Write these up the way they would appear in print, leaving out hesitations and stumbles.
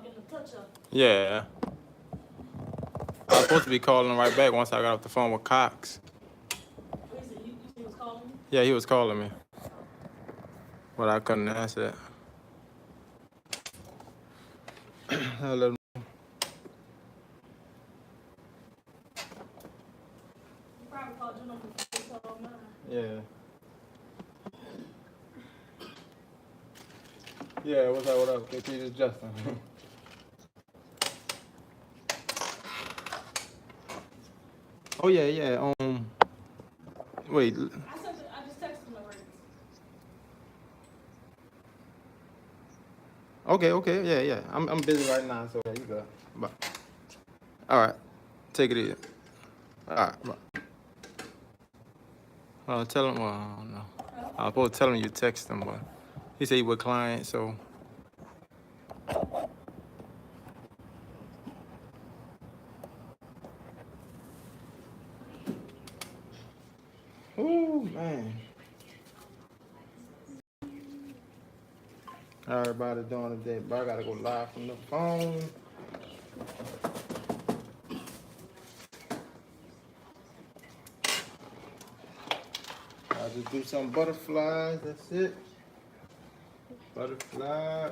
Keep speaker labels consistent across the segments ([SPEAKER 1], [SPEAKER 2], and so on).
[SPEAKER 1] getting a touch up.
[SPEAKER 2] Yeah. I was supposed to be calling him right back once I got off the phone with Cox.
[SPEAKER 1] What is it? You said he was calling me?
[SPEAKER 2] Yeah, he was calling me. But I couldn't answer it. I let him.
[SPEAKER 1] You probably called your number before you called mine.
[SPEAKER 2] Yeah. Yeah, what's up, what up? KT, this is Justin. Oh, yeah, yeah. Wait.
[SPEAKER 1] I just texted him already.
[SPEAKER 2] Okay, yeah. I'm busy right now, so yeah, you good. Bye. All right, take it easy. All right, bye. Tell him, well, I don't know. I was supposed to tell him you text him, but he said he was a client, so. Ooh, man. Everybody doing today, but I gotta go live from the phone. I'll just do some butterflies, that's it. Butterflies.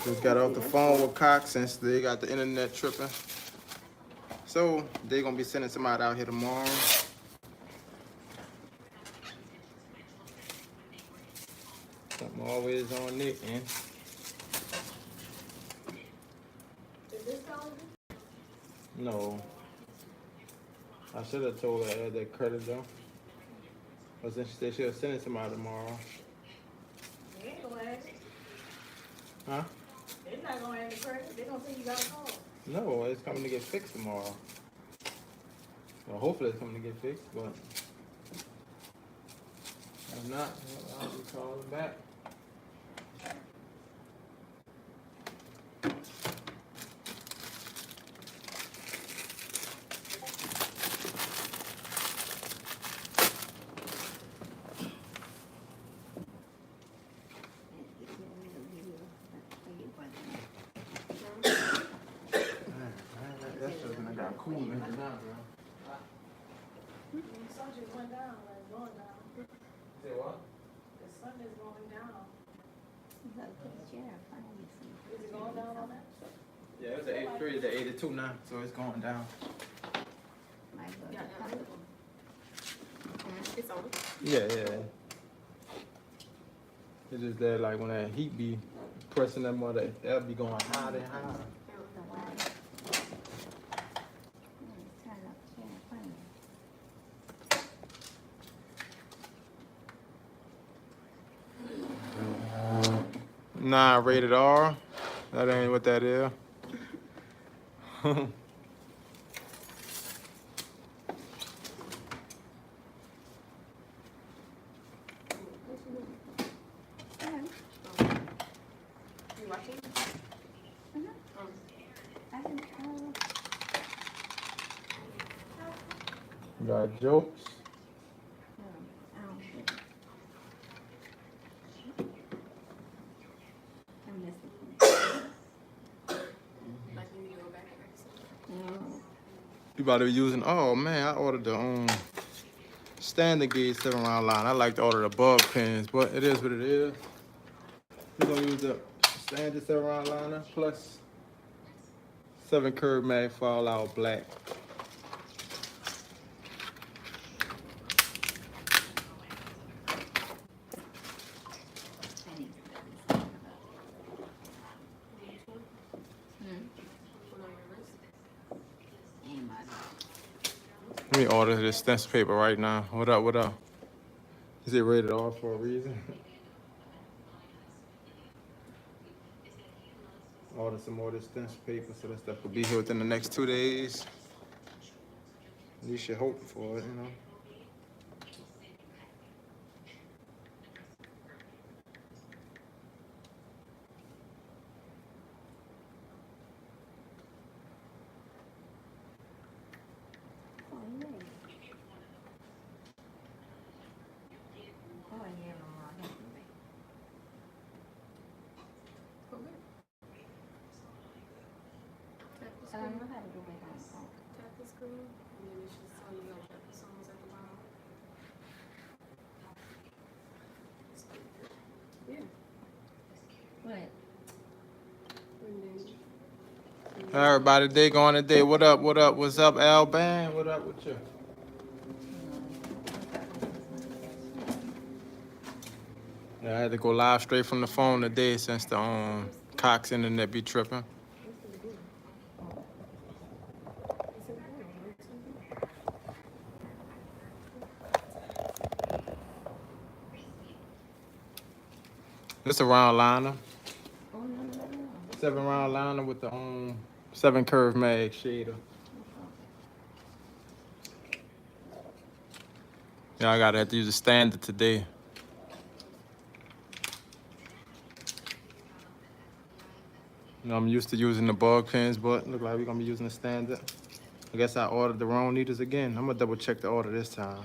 [SPEAKER 2] Just got off the phone with Cox since they got the internet tripping. So they're gonna be sending somebody out here tomorrow. Something always on it, and
[SPEAKER 1] Is this calling you?
[SPEAKER 2] no. I should have told her to add that credit though. But since she said she'll send it somebody tomorrow.
[SPEAKER 1] They ain't gonna add it.
[SPEAKER 2] Huh?
[SPEAKER 1] They're not gonna add the credit. They're gonna say you got a call.
[SPEAKER 2] No, it's coming to get fixed tomorrow. Well, hopefully it's coming to get fixed, but if not, I'll be calling back. Cool, man.
[SPEAKER 1] The sun just went down, like going down.
[SPEAKER 2] Say what?
[SPEAKER 1] The sun is going down. Is it going down on that?
[SPEAKER 2] Yeah, it's at 83, it's at 82 now, so it's going down.
[SPEAKER 3] It's on.
[SPEAKER 2] Yeah. It's just that, like, when that heat be pressing that mother, that'll be going higher and higher. Nah, rated R. That ain't what that is.
[SPEAKER 3] You watching?
[SPEAKER 2] Got jokes. You about to be using, oh man, I ordered the standard gauge 7-round line. I like to order the bug pins, but it is what it is. We're gonna use the standard 7-round liner plus 7 curve mag fallout black. Let me order this stencil paper right now. What up? Is it rated R for a reason? Order some more of this stencil paper so that stuff will be here within the next 2 days. You should hope for it, you know.
[SPEAKER 3] I don't know how to do it on the phone.
[SPEAKER 1] Tap the screen, and then it should tell you your songs at the bottom. Yeah.
[SPEAKER 3] What?
[SPEAKER 1] And then
[SPEAKER 2] Everybody, day going today. What up? What up? What's up, Alban? What up with you? Yeah, I had to go live straight from the phone today since the Cox internet be tripping.
[SPEAKER 1] what's the beginning? It's in the beginning. It's in the beginning.
[SPEAKER 2] This a round liner,
[SPEAKER 3] Oh, no.
[SPEAKER 2] 7 round liner with the 7 curve mag shader. Yeah, I gotta have to use a standard today. You know, I'm used to using the bug pens, but look like we're gonna be using the standard. I guess I ordered the wrong needles again. I'm gonna double check the order this time,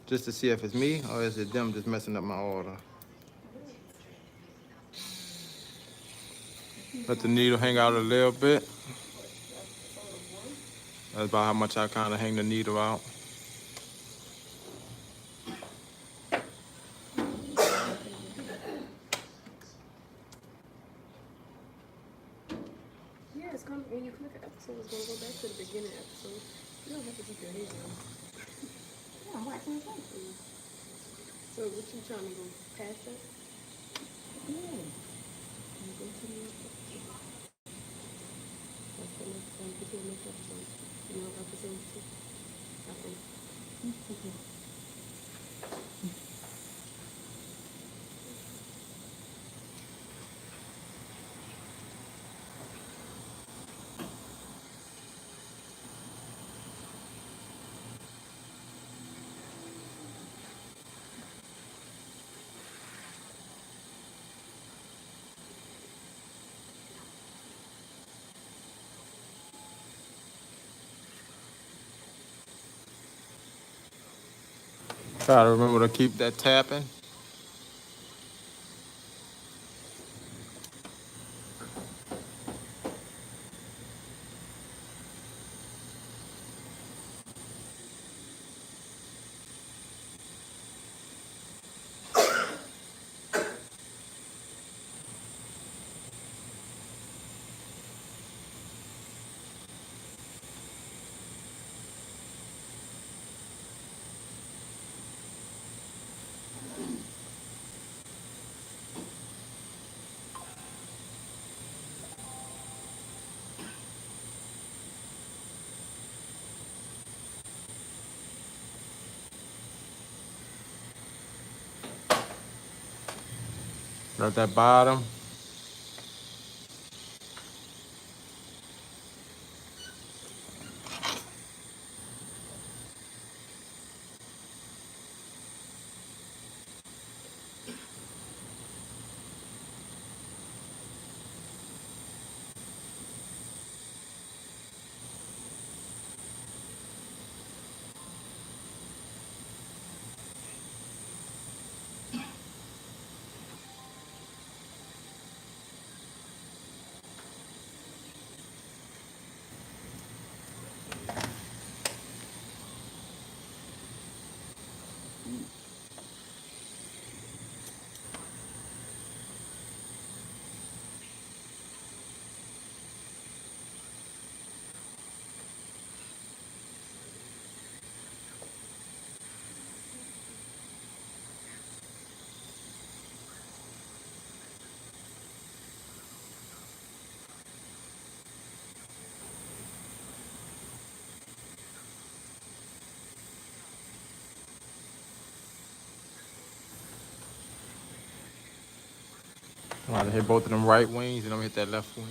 [SPEAKER 2] just to see if it's me or is it them just messing up my order. Let the needle hang out a little bit. That's about how much I kind of hang the needle out.
[SPEAKER 1] Yeah, it's gonna, when you click an episode, it's gonna go back to the beginning episode. You don't have to keep your head down.
[SPEAKER 3] Yeah, I'm watching something.
[SPEAKER 1] So what you trying to go past that?
[SPEAKER 3] Yeah.
[SPEAKER 1] You go to the next episode. That's the next one. Get to the next episode. You know what episode 2? I think.
[SPEAKER 2] Try to remember to keep that tapping. At that bottom. I'm gonna hit both of them right wings and I'm gonna hit that left wing.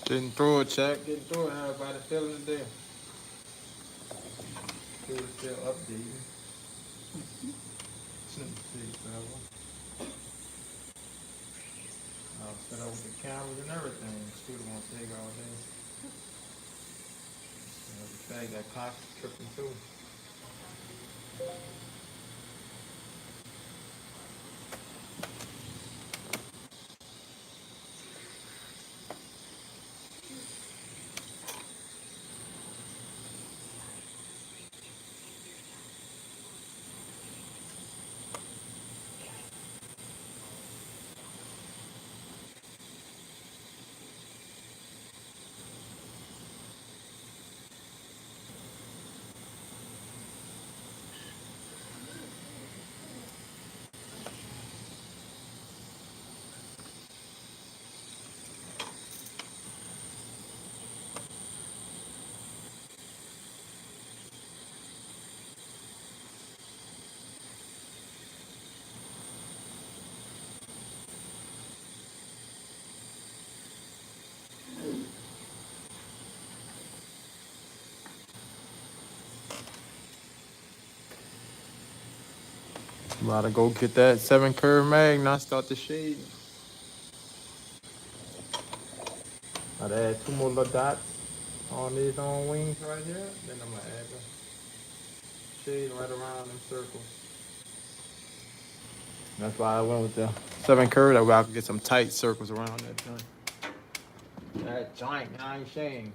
[SPEAKER 2] Getting through it, check. Getting through it. How everybody feeling today? Still updating. Shouldn't see, forever. I'll set up with the cameras and everything. Student won't take all day. The fact that clock is tripping too. About to go get that 7 curve mag, not start the shade. I'd add 2 more little dots on these on wings right here. Then I'm gonna add the shade right around them circles. That's why I went with the 7 curve. That way I can get some tight circles around that joint. That joint, I ain't saying.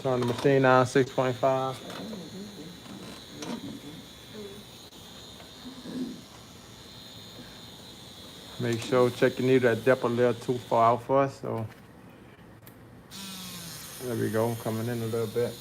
[SPEAKER 2] Turn the machine on 6.5. Make sure, check your needle, that depth a little too far out for us. So there we go, coming in a little bit.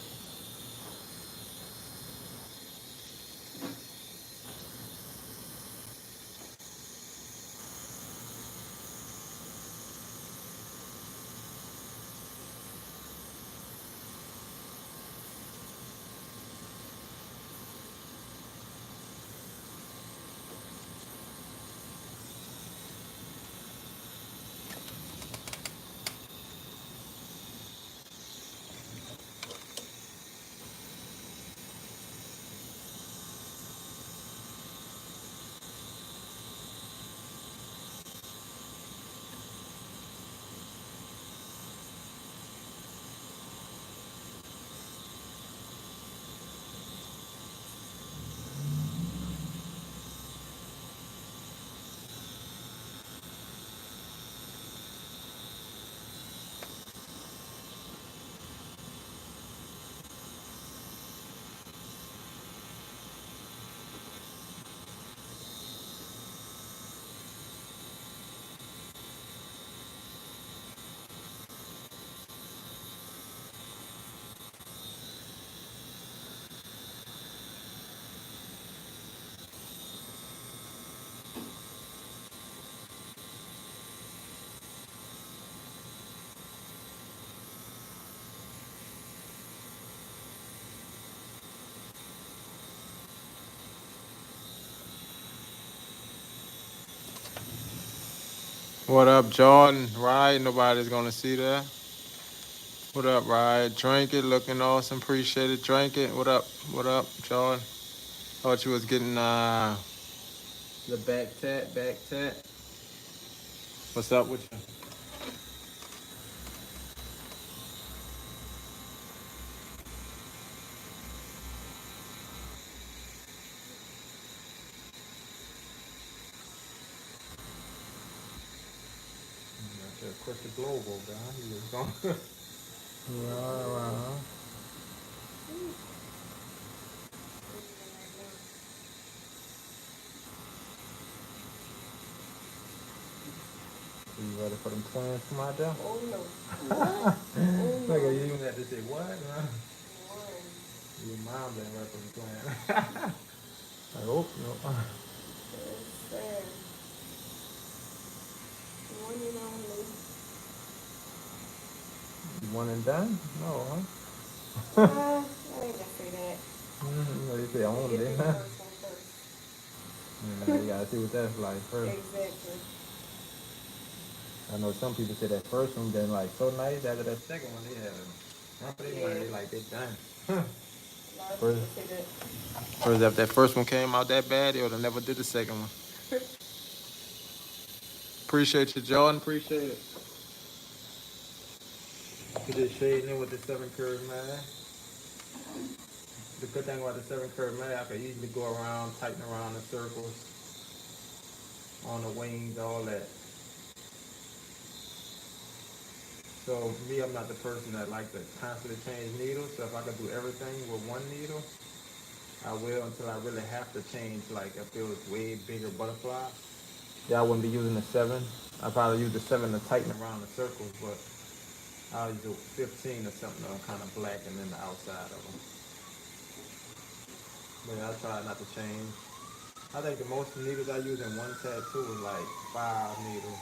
[SPEAKER 2] What up, Jordan? Right, nobody's gonna see that. What up, Ryan? Drink it, looking awesome. Appreciate it. Drink it. What up? What up, Jordan? Thought you was getting the back tat, back tat. What's up with you? Quick the globe over there. Huh? He was going. Right. You ready for them twins to come out there?
[SPEAKER 1] Oh no. What? Oh
[SPEAKER 2] Look
[SPEAKER 1] no.
[SPEAKER 2] at you even have to say what? Huh?
[SPEAKER 1] One.
[SPEAKER 2] Your mom didn't ready for them twins. I hope no.
[SPEAKER 1] It's sad. One and only.
[SPEAKER 2] You one and done? No, huh?
[SPEAKER 1] I ain't gonna say that.
[SPEAKER 2] They say
[SPEAKER 1] Get
[SPEAKER 2] only.
[SPEAKER 1] through the first one first.
[SPEAKER 2] You gotta see what that's like first.
[SPEAKER 1] Exactly.
[SPEAKER 2] I know some people say that first one been like so nice. After that second one, they had a run for their money.
[SPEAKER 1] Yeah.
[SPEAKER 2] They like they done.
[SPEAKER 1] A lot of
[SPEAKER 2] First,
[SPEAKER 1] people say that.
[SPEAKER 2] first after that first one came out that bad, they would have never did the second one. Appreciate you, Jordan. Appreciate it. You just shading in with the 7 curve, man. The good thing about the 7 curve, man, I can easily go around, tighten around the circles, on the wings, all that. So me, I'm not the person that like to constantly change needles. So if I could do everything with one needle, I will until I really have to change. Like if it was way bigger butterfly, yeah, I wouldn't be using the 7. I probably use the 7 to tighten around the circles, but I'll use the 15 or something to kind of blacken in the outside of them. But yeah, I try not to change. I think the most needles I use in one tattoo is like 5 needles.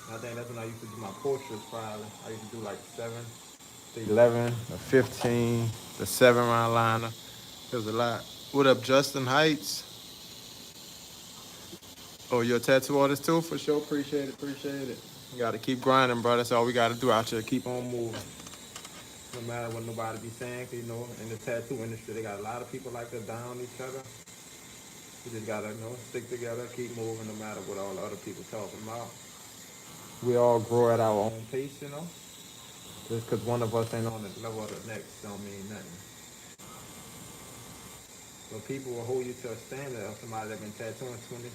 [SPEAKER 2] And I think that's when I used to do my portraits probably. I used to do like 7 to 11 or 15, the 7 round liner. It was a lot. What up, Justin Heights? Oh, you're a tattoo artist too? For sure. Appreciate it. Appreciate it. You got to keep grinding, bro. That's all we got to do out here. Keep on moving. No matter what nobody be saying, 'cause, you know, in the tattoo industry, they got a lot of people like to down each other. You just got to, stick together, keep moving no matter what all the other people talking about. We all grow at our own pace. Just because one of us ain't on the level of the next don't mean nothing. But people will hold you to a standard of somebody that's been tattooing 20,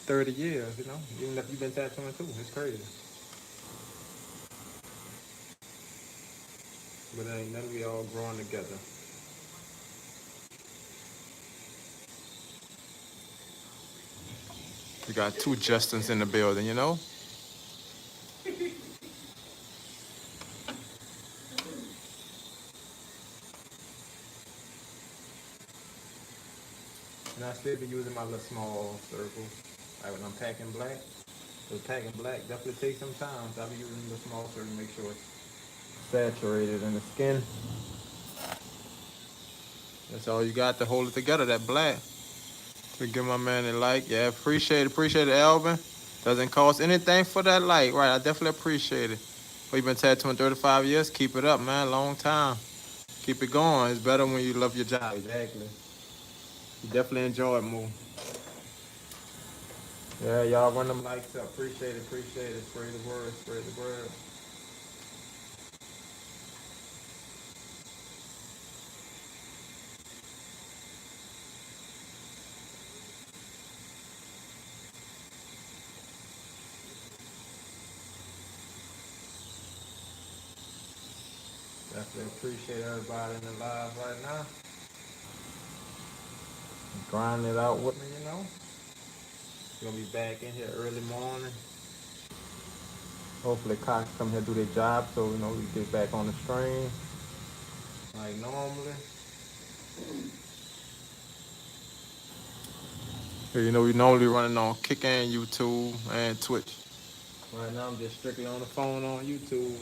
[SPEAKER 2] 30 years. Even if you've been tattooing too. It's crazy. But it ain't none of we all growing together. We got 2 Justins in the building. And I still be using my little small circles. Like when I'm packing black. So packing black definitely takes some time. So I be using the small circle to make sure it's saturated in the skin. That's all you got to hold it together, that black. To give my man a like. Yeah, appreciate it, Alvin. Doesn't cost anything for that like, right? I definitely appreciate it. We've been tattooing 35 years. Keep it up, man. Long time. Keep it going. It's better when you love your job. Exactly. You definitely enjoy it more. Yeah, y'all run them likes up. Appreciate it, appreciate it. Spread the word, spread the word. Definitely appreciate everybody in the live right now. Grinding it out with me. Gonna be back in here early morning. Hopefully cops come here do their job so we get back on the stream like normally. We normally running on Kick and YouTube and Twitch. Right now I'm just strictly on the phone on YouTube.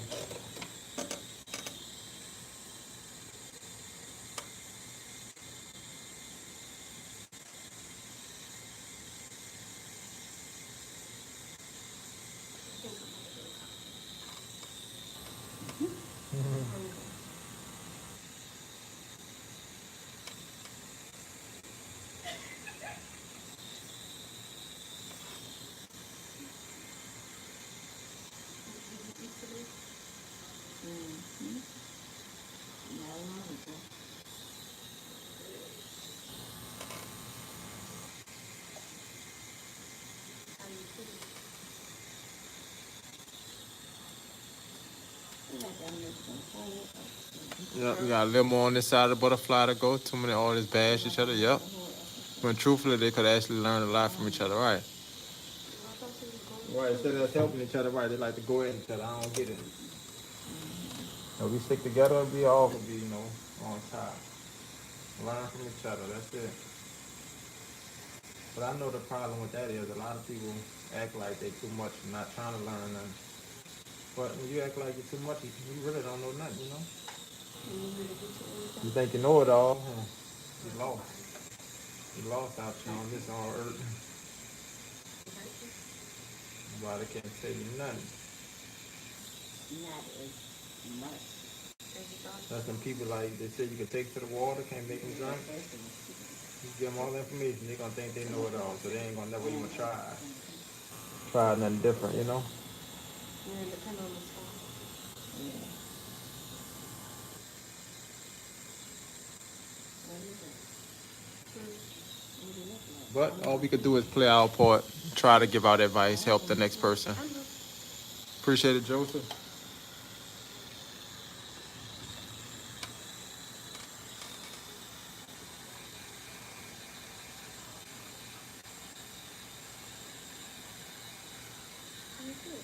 [SPEAKER 2] Yep, we got a little more on this side of the butterfly to go. Too many artists bash each other. Yep. When truthfully, they could actually learn a lot from each other, right? Right, instead of us helping each other, right, they like to go at each other. I don't get it. If we stick together, we all could be, on top. Learn from each other, that's it. But I know the problem with that is a lot of people act like they too much and not trying to learn nothing. But when you act like you're too much, you really don't know nothing, you know?
[SPEAKER 1] You need me to get you anything?
[SPEAKER 2] You think you know it all, huh? You lost. You lost out here on this all earth.
[SPEAKER 1] It hurt you?
[SPEAKER 2] Nobody can tell you nothing.
[SPEAKER 3] Not as much.
[SPEAKER 1] As you thought?
[SPEAKER 2] That's some people like they say you can take to the water, can't make them drink. You give them all the information, they gonna think they know it all, so they ain't gonna never even try nothing different, you know?
[SPEAKER 1] You're independent on this phone.
[SPEAKER 3] Yeah. What is it? What do you look like?
[SPEAKER 2] But all we could do is play our part, try to give out advice, help the next person.
[SPEAKER 1] I know.
[SPEAKER 2] Appreciate it, Joseph.
[SPEAKER 1] You good.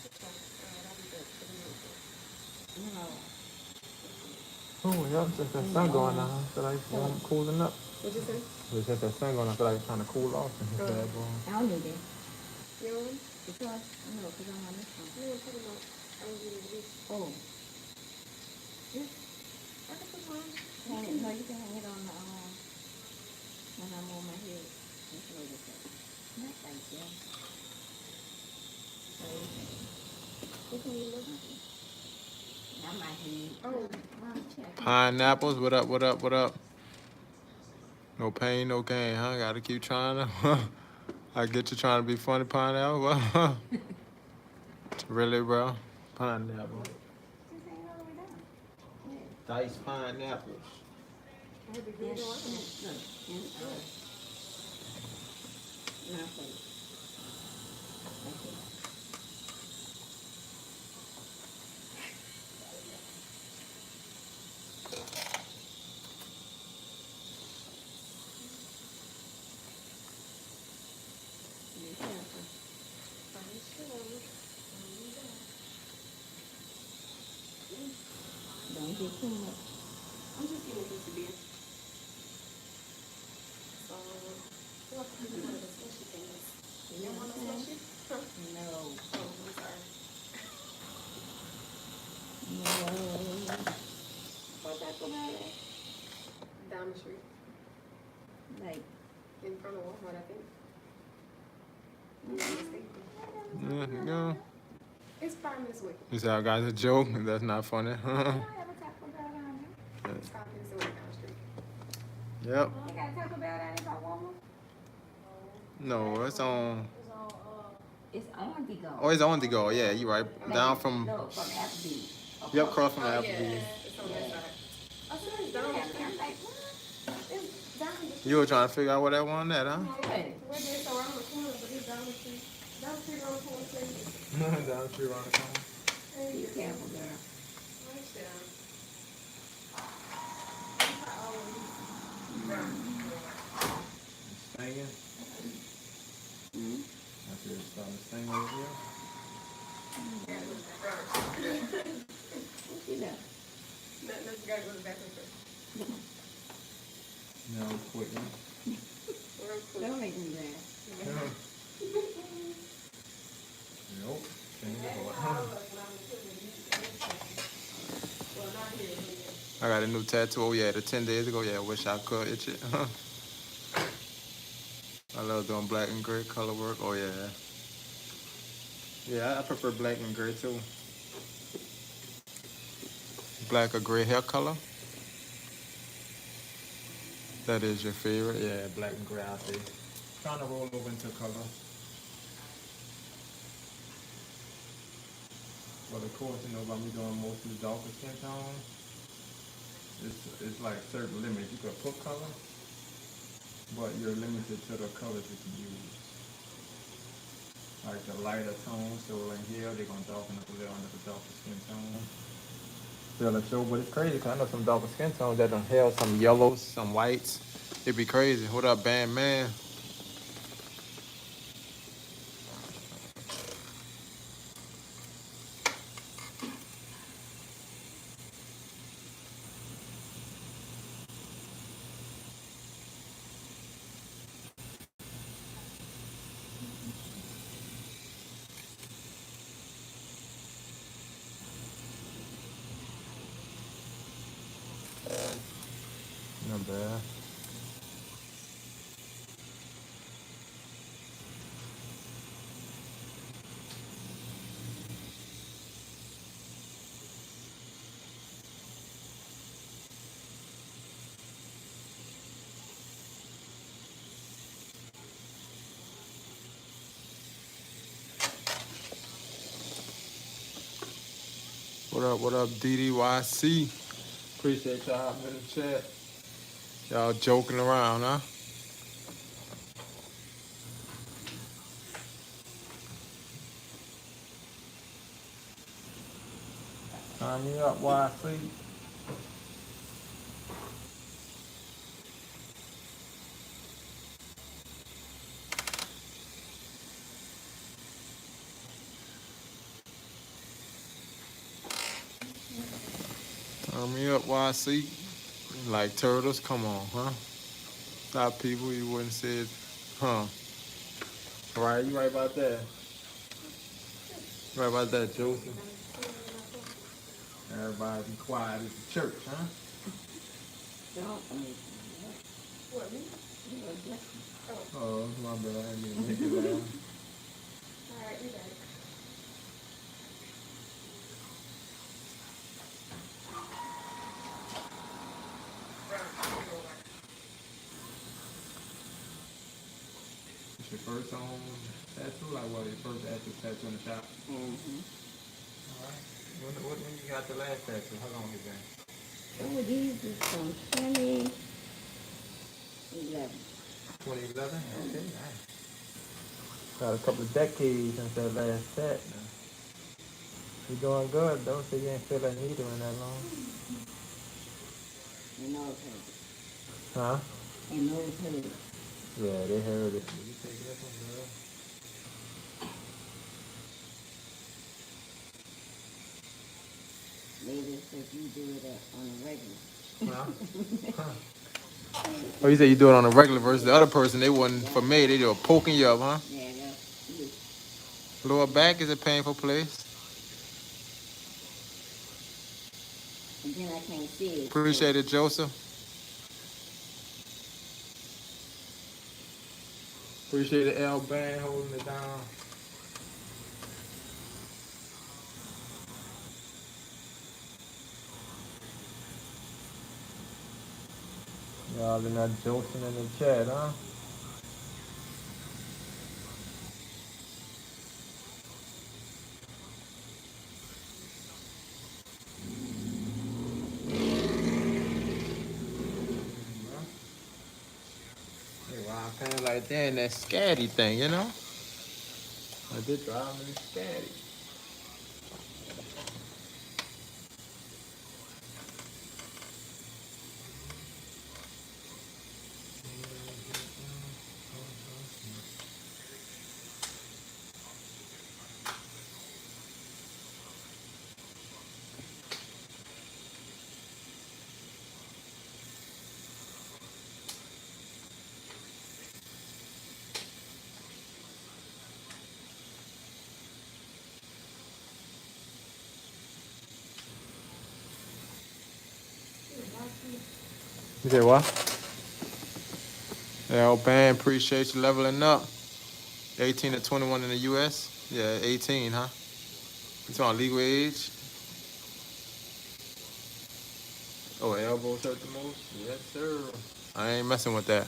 [SPEAKER 1] Good job. Alright, I'll be back for the milk.
[SPEAKER 3] No.
[SPEAKER 2] Oh, yeah, since that sun going on, I feel like I'm cooling up.
[SPEAKER 1] What'd you say?
[SPEAKER 2] Since that sun going on, I feel like it's trying to cool off in this bad boy.
[SPEAKER 3] I don't do that.
[SPEAKER 1] You know what?
[SPEAKER 3] Because, no, because I'm on this one.
[SPEAKER 1] You know what I'm talking about? I was getting this.
[SPEAKER 3] Oh. Yes.
[SPEAKER 1] I can put mine.
[SPEAKER 3] Hang it. No, you can hang it on the, when I'm on my head. That's what it is. Not right there. So,
[SPEAKER 1] What can you look?
[SPEAKER 3] not my head.
[SPEAKER 1] Oh.
[SPEAKER 3] Check.
[SPEAKER 2] Pineapples, what up, what up, what up? No pain, no gain, huh? Gotta keep trying to. I get you trying to be funny, pineapple. Really, bro? Pineapple.
[SPEAKER 3] Just hang it all the way down. Yeah.
[SPEAKER 2] Diced pineapples.
[SPEAKER 1] I had to do
[SPEAKER 3] Yes,
[SPEAKER 1] it on.
[SPEAKER 3] look, and, now play it. Okay. Be careful.
[SPEAKER 1] Fine, sure.
[SPEAKER 3] Don't get too much.
[SPEAKER 1] I'm just getting a piece of beer. So, what can you want of the slushy things? You want a slushy? Huh?
[SPEAKER 3] No.
[SPEAKER 1] Oh, I'm sorry.
[SPEAKER 3] No. What's that about it?
[SPEAKER 1] Down the street.
[SPEAKER 3] Like,
[SPEAKER 1] In front of Walmart, I think. I'm not mistaken.
[SPEAKER 2] Yeah, you go.
[SPEAKER 1] It's 5 minutes away.
[SPEAKER 2] You say I got a joke? That's not funny.
[SPEAKER 3] I don't have a Taco Bell down there.
[SPEAKER 1] It's 5 minutes away down the street.
[SPEAKER 2] Yep.
[SPEAKER 3] You got a Taco Bell down there by Walmart?
[SPEAKER 2] No, it's on.
[SPEAKER 3] It's on the go.
[SPEAKER 2] Oh, it's on the go. Yeah, you right. Down from.
[SPEAKER 3] No, from Applebee's.
[SPEAKER 2] Yep, across from
[SPEAKER 1] Oh, yeah.
[SPEAKER 2] Applebee's.
[SPEAKER 1] It's on that side. I said it's
[SPEAKER 3] Down
[SPEAKER 1] down the
[SPEAKER 3] there.
[SPEAKER 1] street.
[SPEAKER 3] I'm like, what?
[SPEAKER 1] It's down the street.
[SPEAKER 2] You were trying to figure out what that one at, huh?
[SPEAKER 3] Hey.
[SPEAKER 1] We're just around the corner, but it's down the street. Down the street, around the corner, too.
[SPEAKER 2] Down the street around the corner.
[SPEAKER 3] Be careful, girl.
[SPEAKER 1] Right down.
[SPEAKER 2] Stinging.
[SPEAKER 3] Hmm?
[SPEAKER 2] I feel it's starting to sting over here.
[SPEAKER 3] What you got?
[SPEAKER 1] Nothing else, you gotta go to the bathroom first.
[SPEAKER 2] No, quick, huh?
[SPEAKER 1] Real quick.
[SPEAKER 3] Don't make me laugh.
[SPEAKER 2] Nope. Sting is
[SPEAKER 1] Well,
[SPEAKER 2] hard.
[SPEAKER 1] not here, but yeah.
[SPEAKER 2] I got a new tattoo. Oh yeah, 10 days ago. Yeah, I wish I could itch it. I love doing black and gray color work. Oh yeah. Yeah, I prefer black and gray too. Black or gray hair color. That is your favorite? Yeah, black and gray out there. Trying to roll over into color. But of course, you know, by me doing mostly darker skin tone, it's like certain limits. You could put color, but you're limited to the colors you can use. Like the lighter tones, so in here, they're going to darken up a little under the darker skin tone. Feel the show, but it's crazy, because I know some darker skin tones that don't have some yellows, some whites. It'd be crazy. What up, Band Man? bad. What up, DDYC? Appreciate y'all hopping in the chat. Y'all joking around, huh? Sign me up, YC. Sign me up, YC. Like turtles, come on, huh? Stop people, you wouldn't say it, huh? Right, you right about that. You right about that, Joseph. Everybody be quiet at the church, huh?
[SPEAKER 3] Don't.
[SPEAKER 1] What, me?
[SPEAKER 3] You know, bless me.
[SPEAKER 2] Oh, my bad. I didn't make it loud.
[SPEAKER 1] Alright, you got it.
[SPEAKER 2] It's your first tattoo? Like what? Your first actual tattoo in the shop?
[SPEAKER 3] Mm-hmm.
[SPEAKER 2] Alright. When you got the last tattoo? How long has it been?
[SPEAKER 3] Oh, these is from 2011.
[SPEAKER 2] 2011? Okay, nice. Got a couple of decades since that last tat. You doing good though, so you ain't feel that needle in that long.
[SPEAKER 3] And those hurt.
[SPEAKER 2] Huh?
[SPEAKER 3] And those hurt.
[SPEAKER 2] Yeah, they heard it. You take this one, girl.
[SPEAKER 3] Ladies, if you do it on a regular.
[SPEAKER 2] Huh? Oh, you said you do it on a regular versus the other person, they wasn't for me, they were poking you up, huh?
[SPEAKER 3] Yeah, that's you.
[SPEAKER 2] Lower back is a painful place.
[SPEAKER 3] And then I can't see it.
[SPEAKER 2] Appreciate it, Joseph. Appreciate the L band holding it down. Y'all in that Joseph in the chat, huh? Hey, wow, kind of like that, that scatty thing, you know? I did drive me scatty. You said what? L band, appreciate you leveling up. 18 to 21 in the US? Yeah, 18, huh? You talking legal age? Oh, elbows hurt the most? Yes, sir. I ain't messing with that.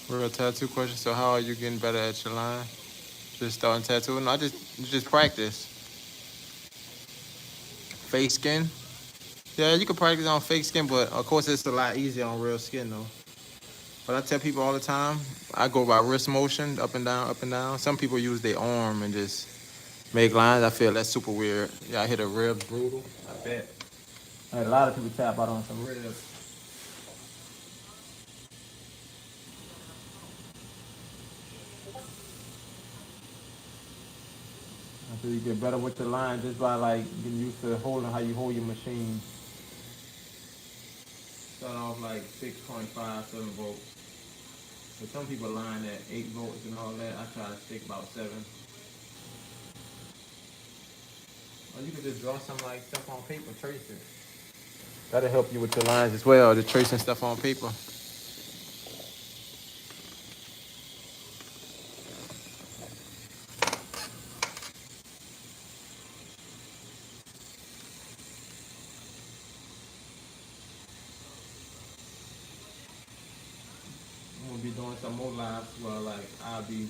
[SPEAKER 2] Real tattoo question. So how are you getting better at your line? Just starting tattooing? No, just practice. Fake skin? Yeah, you can practice on fake skin, but of course it's a lot easier on real skin though. But I tell people all the time, I go by wrist motion, up and down, up and down. Some people use their arm and just make lines. I feel that's super weird. Yeah, I hit a rib brutal. I bet. I had a lot of people tap out on some ribs. Until you get better with the line just by like getting used to holding how you hold your machine. Start off like 6.5, 7 volts. But some people line at 8 volts and all that. I try to stick about 7. Or you can just draw some like stuff on paper, trace it. That'll help you with your lines as well, just tracing stuff on paper. I'm gonna be doing some more lives where like I'll be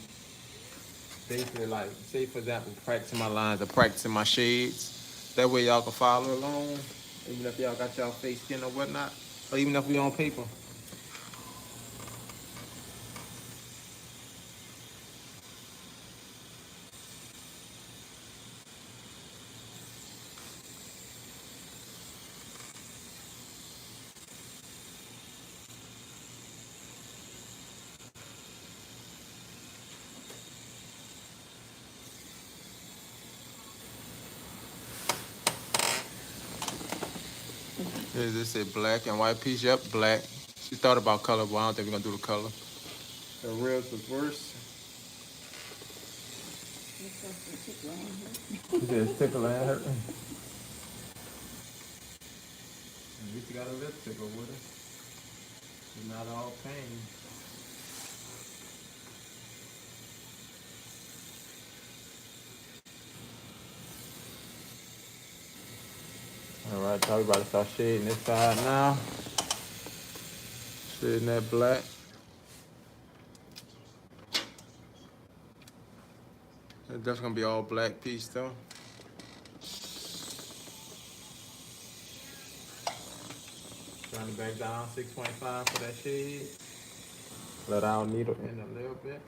[SPEAKER 2] basically like, say for example, practicing my lines or practicing my shades. That way y'all can follow along, even if y'all got y'all face skin or whatnot, or even if we on paper. Yeah, this said black and white piece. Yep, black. She thought about color, but I don't think we're gonna do the color. The ribs was worse. She said it's tickle and hurt. At least you got a lip tickle with it. It's not all pain. All right, so we about to start shading this side now. Shading that black. It's definitely gonna be all black piece though. Trying to back down 6.5 for that shade. Let our needle in a little bit.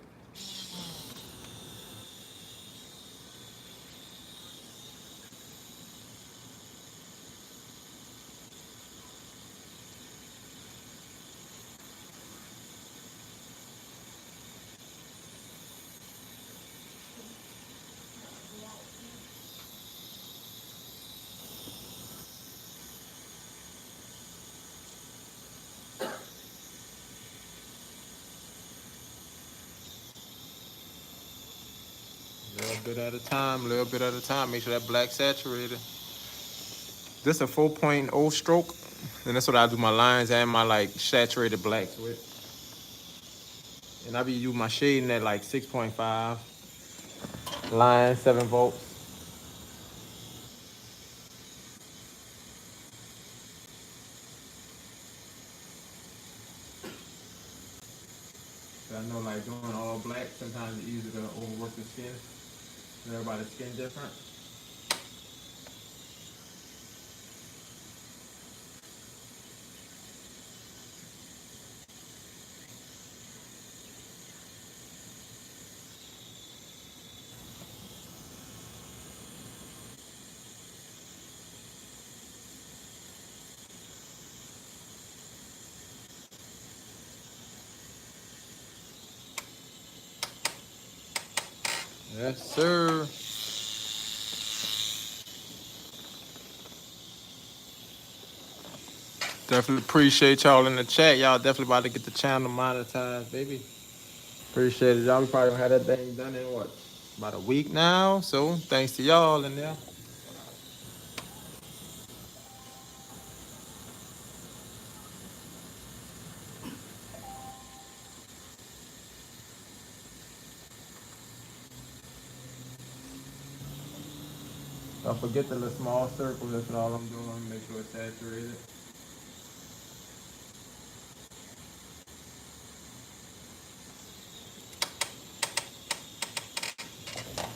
[SPEAKER 2] A little bit at a time, a little bit at a time. Make sure that black saturated. This a 4.0 stroke, and that's what I do my lines and my like saturated blacks with. And I be using my shading at like 6.5. Line 7 volts. I know like doing all black, sometimes it's easy to overwork the skin. And everybody's skin different. Yes, sir. Definitely appreciate y'all in the chat. Y'all definitely about to get the channel monetized, baby. Appreciate it. Y'all we probably gonna have that thing done in what? About a week now. So thanks to y'all in there. Don't forget the little small circles. That's all I'm doing. Make sure it's saturated.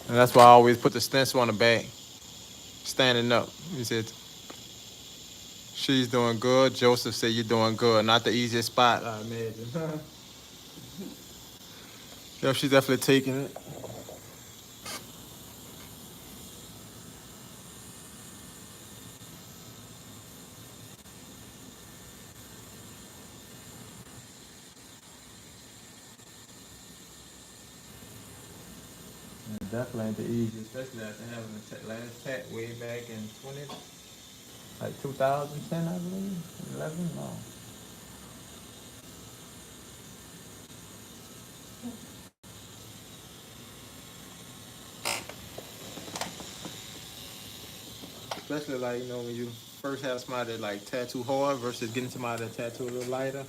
[SPEAKER 2] And that's why I always put the stencil on the bag. Standing up. He said, she's doing good. Joseph said you're doing good. Not the easiest spot, I imagine. Yep, she's definitely taking it. It definitely ain't the easiest, especially after having the last tat way back in 2010, I believe. 11? No. Especially like, when you first have somebody that like tattoo hard versus getting somebody that tattoo a little lighter,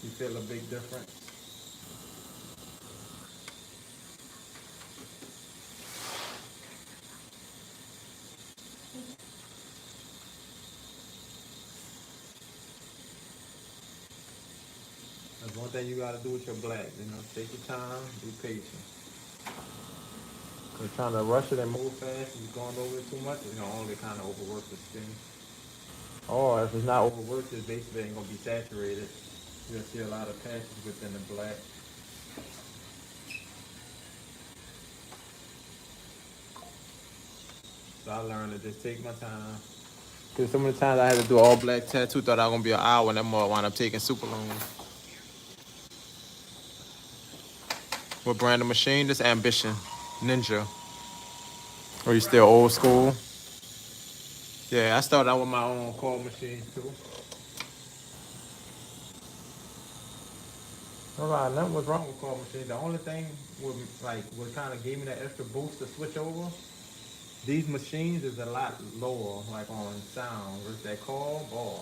[SPEAKER 2] you feel a big difference. That's one thing you gotta do with your black, take your time, be patient. Cause trying to rush it and move fast and you're going over it too much, it's gonna only kind of overwork the skin. Or if it's not overworked, it basically ain't gonna be saturated. You'll see a lot of patches within the black. So I learned to just take my time. Cause so many times I had to do all black tattoo, thought I was gonna be an hour, and that more wound up taking super long. What brand of machine? This Ambition Ninja. Or you still old school? Yeah, I started out with my own call machine too. Alright, nothing was wrong with call machine. The only thing what kind of gave me that extra boost to switch over, these machines is a lot lower, like on sound. Versus that call, boy,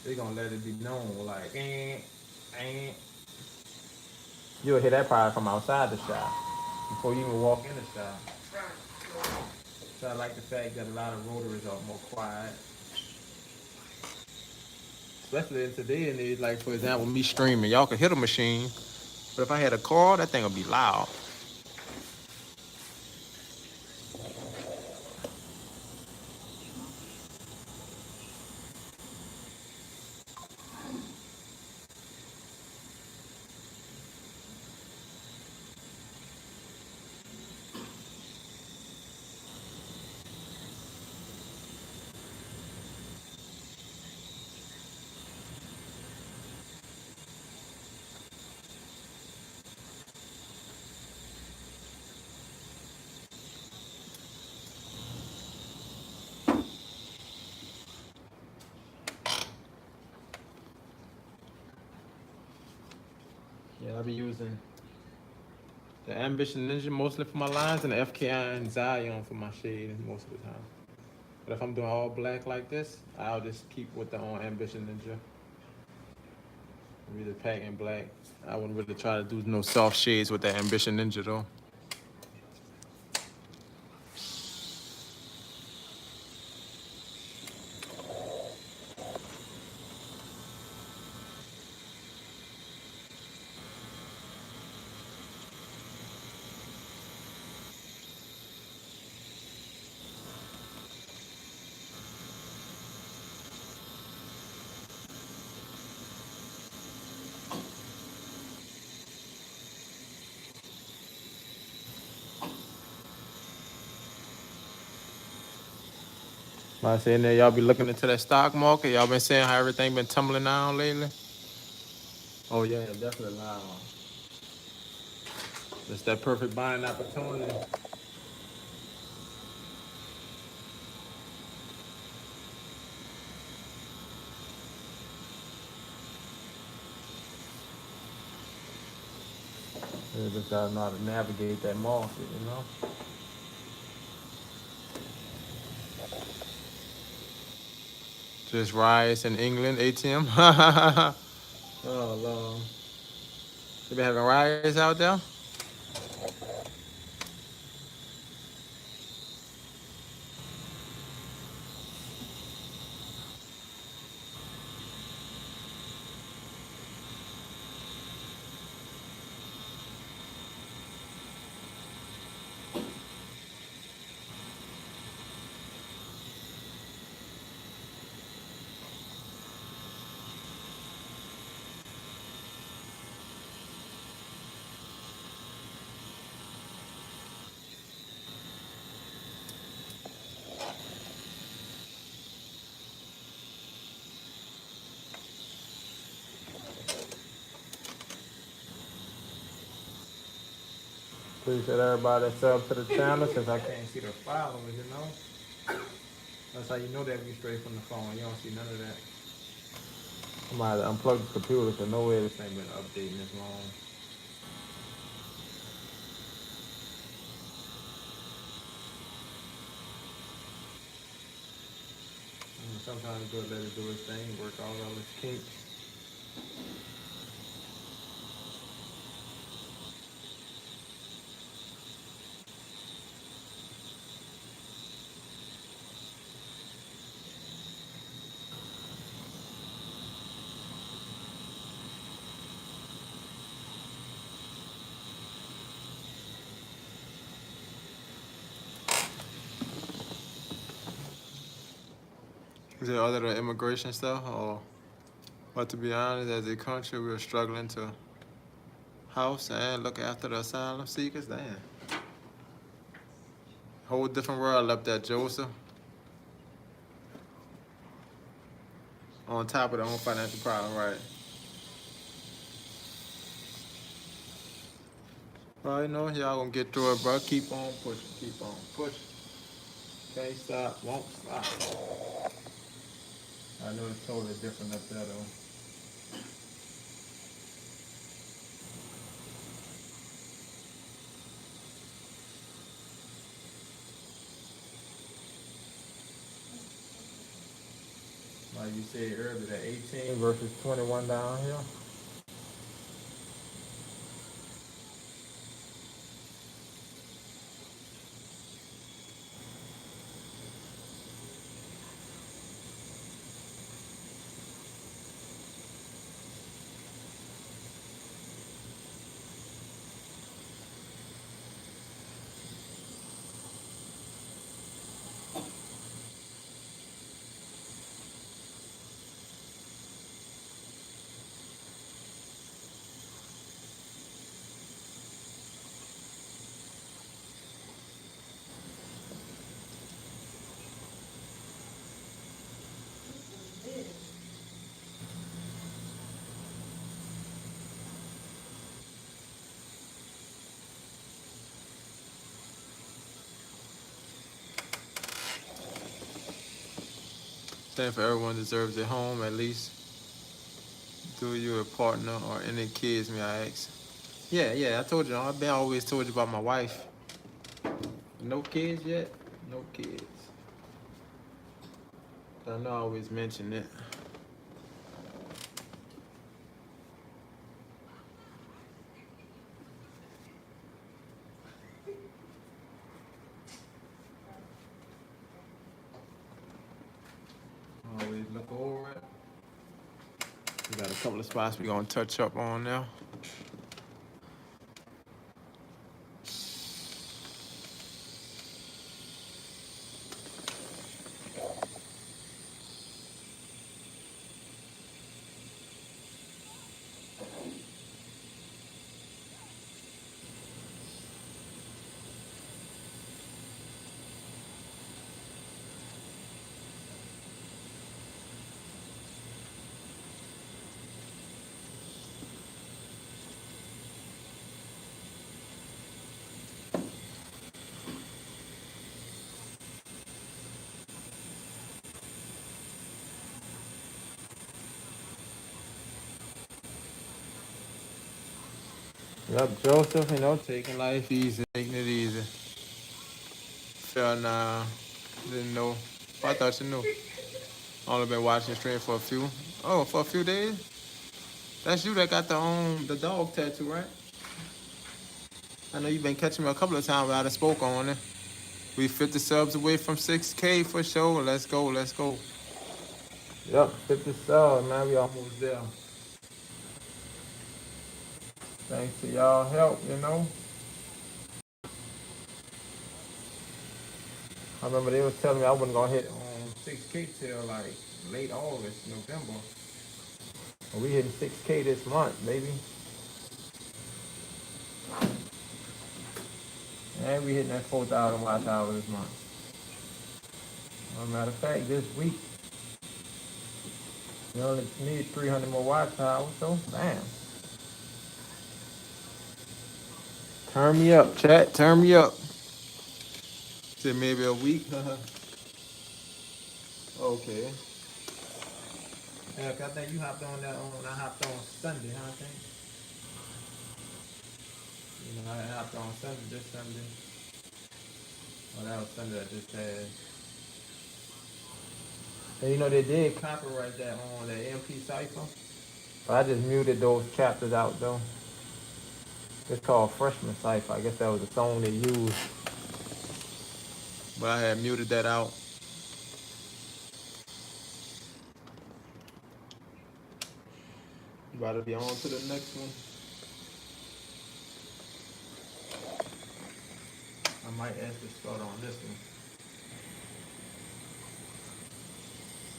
[SPEAKER 2] they gonna let it be known, like, eh. You'll hear that probably from outside the shop before you even walk in the shop. So I like the fact that a lot of rotaries are more quiet. Especially in today and age, like for example, me streaming, y'all can hit a machine, but if I had a car, that thing would be loud. Yeah, I'll be using the Ambition Ninja mostly for my lines and the FKI and Zion for my shade most of the time. But if I'm doing all black like this, I'll just keep with the Ambition Ninja. Really pack in black. I wouldn't really try to do no soft shades with the Ambition Ninja though. I saying that y'all be looking into that stock market. Y'all been saying how everything been tumbling down lately. Oh yeah, definitely loud. It's that perfect buying opportunity. You just gotta know how to navigate that market. Just riots in England, ATM. Oh Lord. They been having riots out there? Appreciate everybody that sub to the channel since I can't see the followers, you know. That's how you know that we straight from the phone. You don't see none of that. I might have to unplug the computer because no way this thing been updating this long. Sometimes good let it do its thing, work all its kinks. Is it other than immigration stuff or? But to be honest, as a country, we're struggling to house and look after the asylum seekers. Damn. Whole different world up there, Joseph. On top of their own financial problem, right? Well, you know, y'all gonna get through it, bro. Keep on pushing, keep on pushing. Can't stop, won't stop. I know it's totally different up there, though. Like you said earlier, the 18 versus 21 down here. Saying for everyone deserves a home, at least. Do you a partner or any kids, may I ask? Yeah, I told you. I've been always told you about my wife. No kids yet? No kids. I know I always mention it. Always look over it. We got a couple of spots we're gonna touch up on now. Yep, Joseph, you know, taking life easy, taking it easy. Fell now, didn't know. I thought you knew. Only been watching the stream for for a few days. That's you that got the dog tattoo, right? I know you've been catching me a couple of times without a spoke on it. We 50 subs away from 6K for sure. Let's go, let's go. Yep, 50 subs, man. We almost there. Thanks to y'all help, you know. I remember they was telling me I wasn't gonna hit 6K till like late August, November. We hitting 6K this month, baby. And we hitting that 4,000 watch hours this month. As a matter of fact, this week, we only need 300 more watch hours, so bam. Turn me up, chat. Turn me up. Said maybe a week. Okay. Heck, I think you hopped on that on. I hopped on Sunday, huh? I think. You know, I hopped on Sunday this Sunday. Oh, that was Sunday that just passed. And you know they did copyright that on the MP cipher, but I just muted those chapters out though. It's called Freshman Cipher. I guess that was the song they used, but I had muted that out. About to be on to the next one. I might actually start on this one.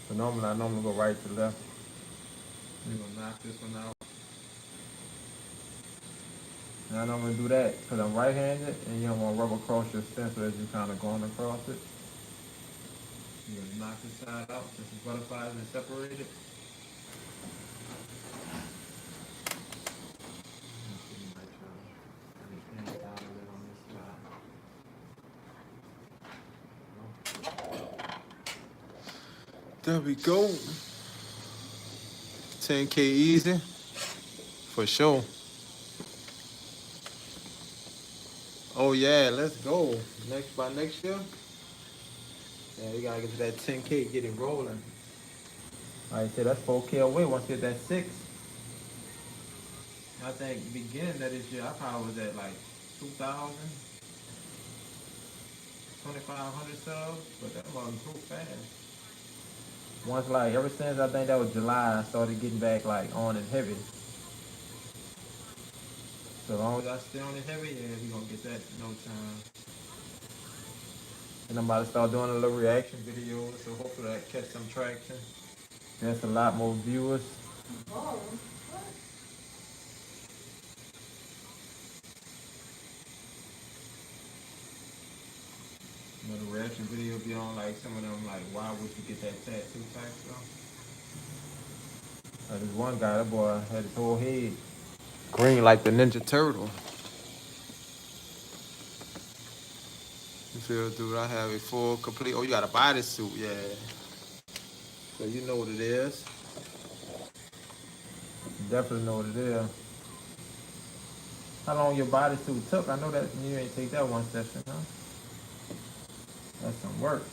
[SPEAKER 2] But normally I go right to left. We're gonna knock this one out. And I normally do that because I'm right-handed and you don't want to rub across your stencil as you're kind of going across it. You're gonna knock this side out since the butterflies are separated. There we go. 10K easy. For sure. Oh yeah, let's go. By next year. Yeah, we gotta get to that 10K, get it rolling. Like I said, that's 4K away. Once you get that 6. I think beginning of this year, I probably was at like 2,000, 2,500 subs, but that wasn't so fast. Once like, ever since I think that was July, I started getting back like on and heavy. So as long as I stay on it heavy, yeah, we gonna get that in no time. And I'm about to start doing a little reaction videos, so hopefully that catch some traction. There's a lot more viewers.
[SPEAKER 3] Oh,
[SPEAKER 2] You know, the reaction video be on like some of them like, why would you get that tattoo type stuff? This one guy, that boy had his whole head green like the Ninja Turtle. You feel, dude? I have a full, complete. Oh, you got a bodysuit, yeah. So you know what it is. You definitely know what it is. How long your bodysuit took? I know that you ain't take that one session, huh? That's some work.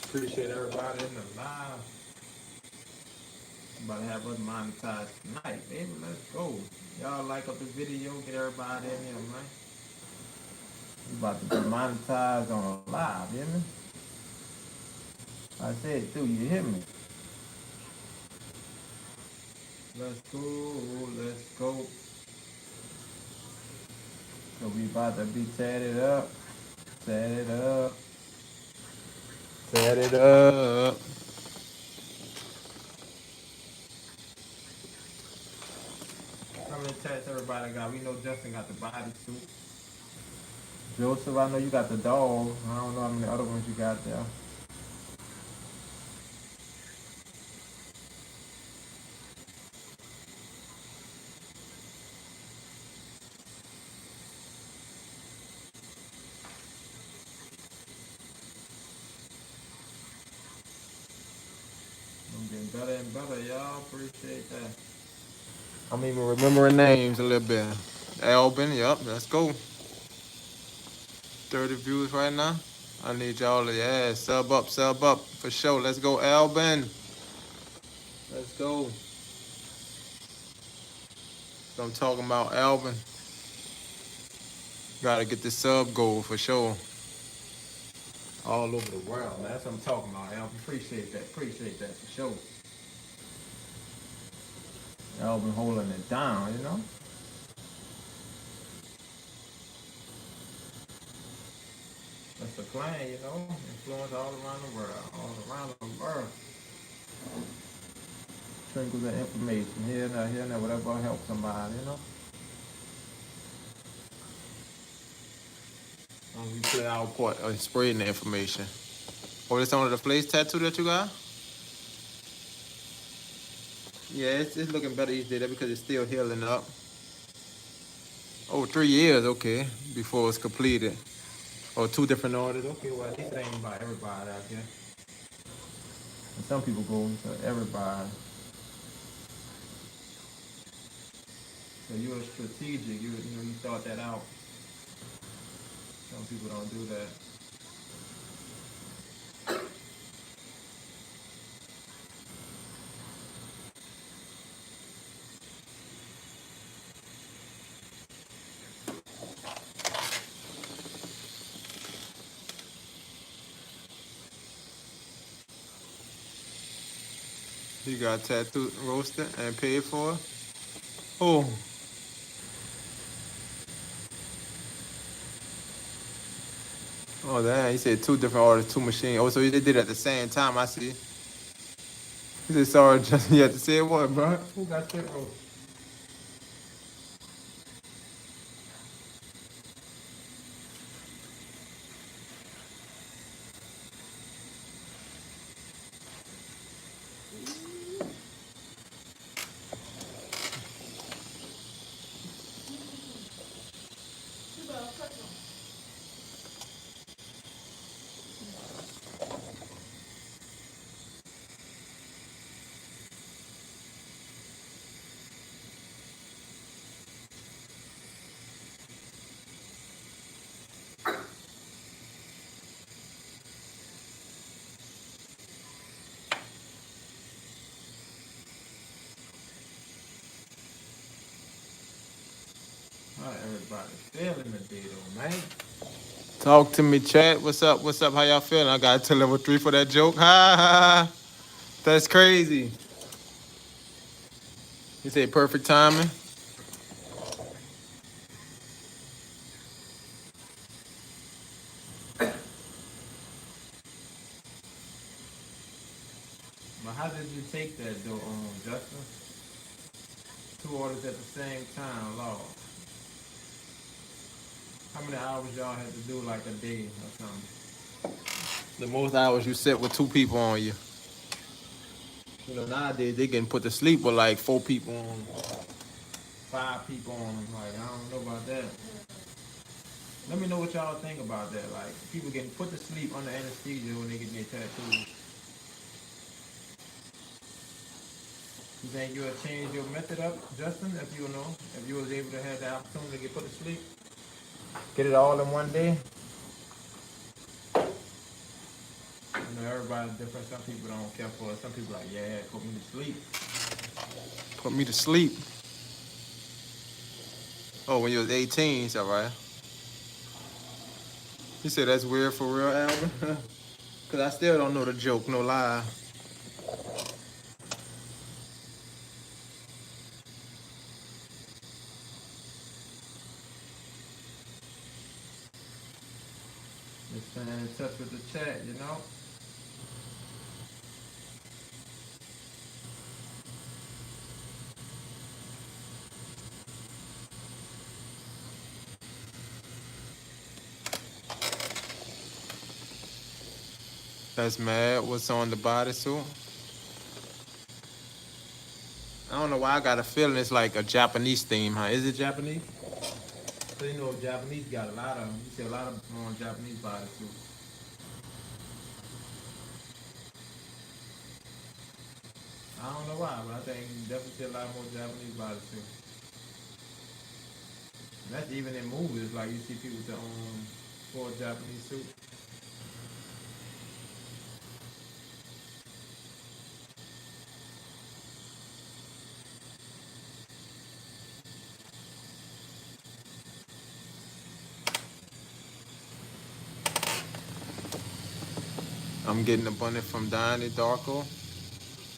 [SPEAKER 2] Appreciate everybody in the live. About to have us monetized tonight, baby. Let's go. Y'all like up the video, get everybody in here, man. We about to be monetized on live, you hear me? I said, dude, you hear me? Let's go, let's go. So we about to be tatted up, tatted up, tatted up. How many tats everybody got? We know Justin got the bodysuit. Joseph, I know you got the dog. I don't know how many other ones you got there. I'm getting better and better, y'all. Appreciate that. I'm even remembering names a little bit. Albin, yep, let's go. 30 views right now. I need y'all to, yeah, sub up, for sure. Let's go, Albin. Let's go. So I'm talking about Albin. Gotta get the sub goal for sure. All over the world, man. That's what I'm talking about, Albin. Appreciate that for sure. Albin holding it down, you know? That's the plan, you know? Influence all around the world. All around the world. Sprinkles of information here and there, whatever will help somebody, you know. We play our part of spreading the information. Oh, this on the face tattoo that you got? Yeah, it's looking better each day. That's because it's still healing up. Oh, 3 years, okay, before it's completed. Or 2 different orders. Okay, well, at least it ain't about everybody out here. And some people go to everybody. So you were strategic. You thought that out. Some people don't do that. You got tattooed, roasted, and paid for. Oh. Oh, damn. He said 2 different orders, 2 machines. Oh, so they did it at the same time. I see. He said, sorry, just you had to say what, bro? Who got that roasted? How everybody feeling today, though, man? Talk to me, chat. What's up? What's up? How y'all feeling? I got to level 3 for that joke. Ha ha ha. That's crazy. You say perfect timing? But how did you take that, though, Justin? 2 orders at the same time, Lord. How many hours y'all had to do, like a day or something? The most hours you sit with 2 people on you. You know, nowadays they getting put to sleep with like 4 people on them, 5 people on them. Like, I don't know about that. Let me know what y'all think about that. Like, people getting put to sleep under anesthesia when they get their tattoos. You think you'll change your method up, Justin, if you know, if you was able to have the opportunity to get put to sleep? Get it all in one day? You know, everybody's different. Some people don't care for it. Some people like, yeah, put me to sleep. Put me to sleep. Oh, when you was 18, is that right? You said that's weird for real, Albert? Because I still don't know the joke, no lie. Just staying in touch with the chat, you know? That's mad. What's on the bodysuit? I don't know why I got a feeling it's like a Japanese theme, huh? Is it Japanese? So you know Japanese got a lot of, you see a lot of Japanese bodysuits. I don't know why, but I think you definitely see a lot more Japanese bodysuits. And that's even in movies, like you see people with the full Japanese suit. I'm getting a bunny from Donnie Darko.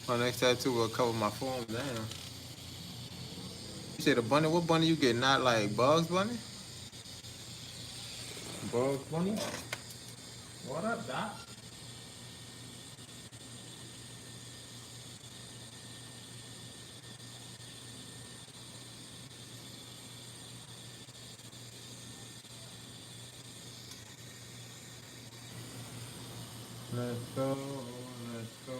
[SPEAKER 2] My next tattoo will cover my form. Damn. You said a bunny? What bunny you get? Not like Bugs Bunny? Bugs Bunny? What up, Doc? Let's go, let's go.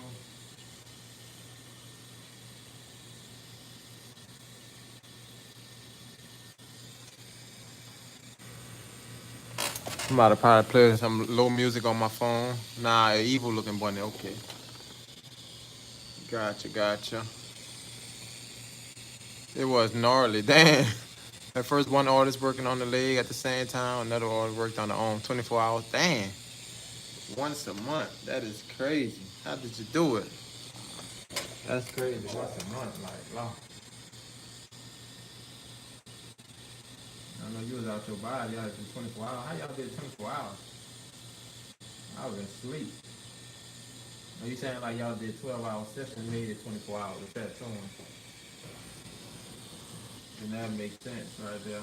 [SPEAKER 2] I'm about to probably play some low music on my phone. Nah, an evil looking bunny. Okay. Gotcha, gotcha. It was gnarly. Damn. At first, one artist working on the leg at the same time, another artist worked on the arm 24 hours. Damn. Once a month. That is crazy. How did you do it? That's crazy. Once a month. Like, wow. I know you was out your body. Y'all did 24 hours. How y'all did 24 hours? I was asleep. Are you saying like y'all did 12-hour session, made it 24 hours with that tone? And that makes sense right there.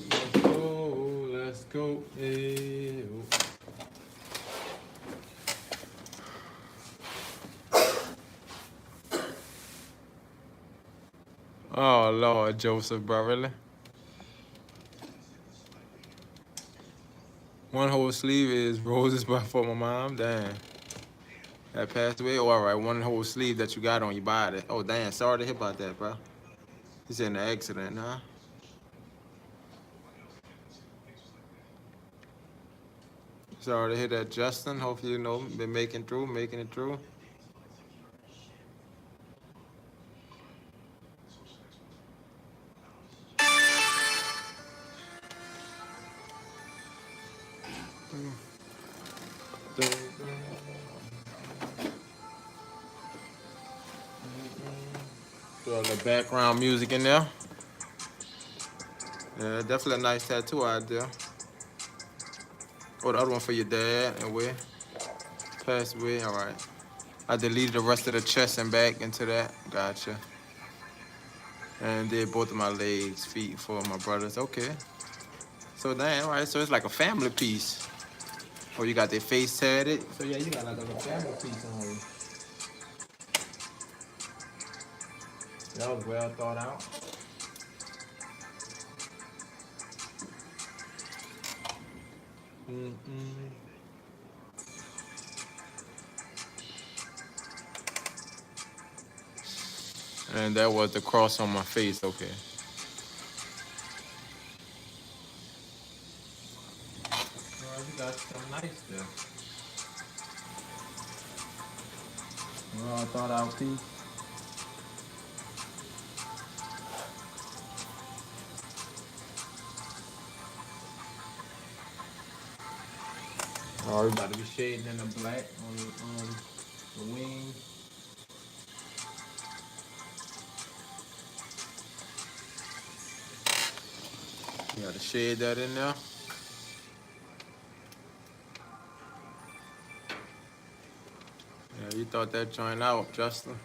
[SPEAKER 2] Let's go, let's go. Hey, oh. Oh Lord, Joseph, bro, really? One whole sleeve is roses for my mom. Damn, that passed away. Oh, all right, one whole sleeve that you got on your body. Oh, damn, sorry to hear about that, bro. He's in an accident, huh? Sorry to hear that, Justin. Hopefully, you know, been making it through. Throw a little background music in there. Yeah, definitely a nice tattoo idea. Oh, the other one for your dad and where? Passed away, all right. I deleted the rest of the chest and back into that. Gotcha. And did both of my legs, feet for my brothers. Okay. So damn, all right. So it's like a family piece. Oh, you got their face tatted. So yeah, you got like a little family piece on you. That was well thought out. Mm-mm. And that was the cross on my face. Okay. All right, you got some nice there. Well thought out piece. Oh, we about to be shading in the black on the wings. You got to shade that in there. Yeah, you thought that joint out, Justin.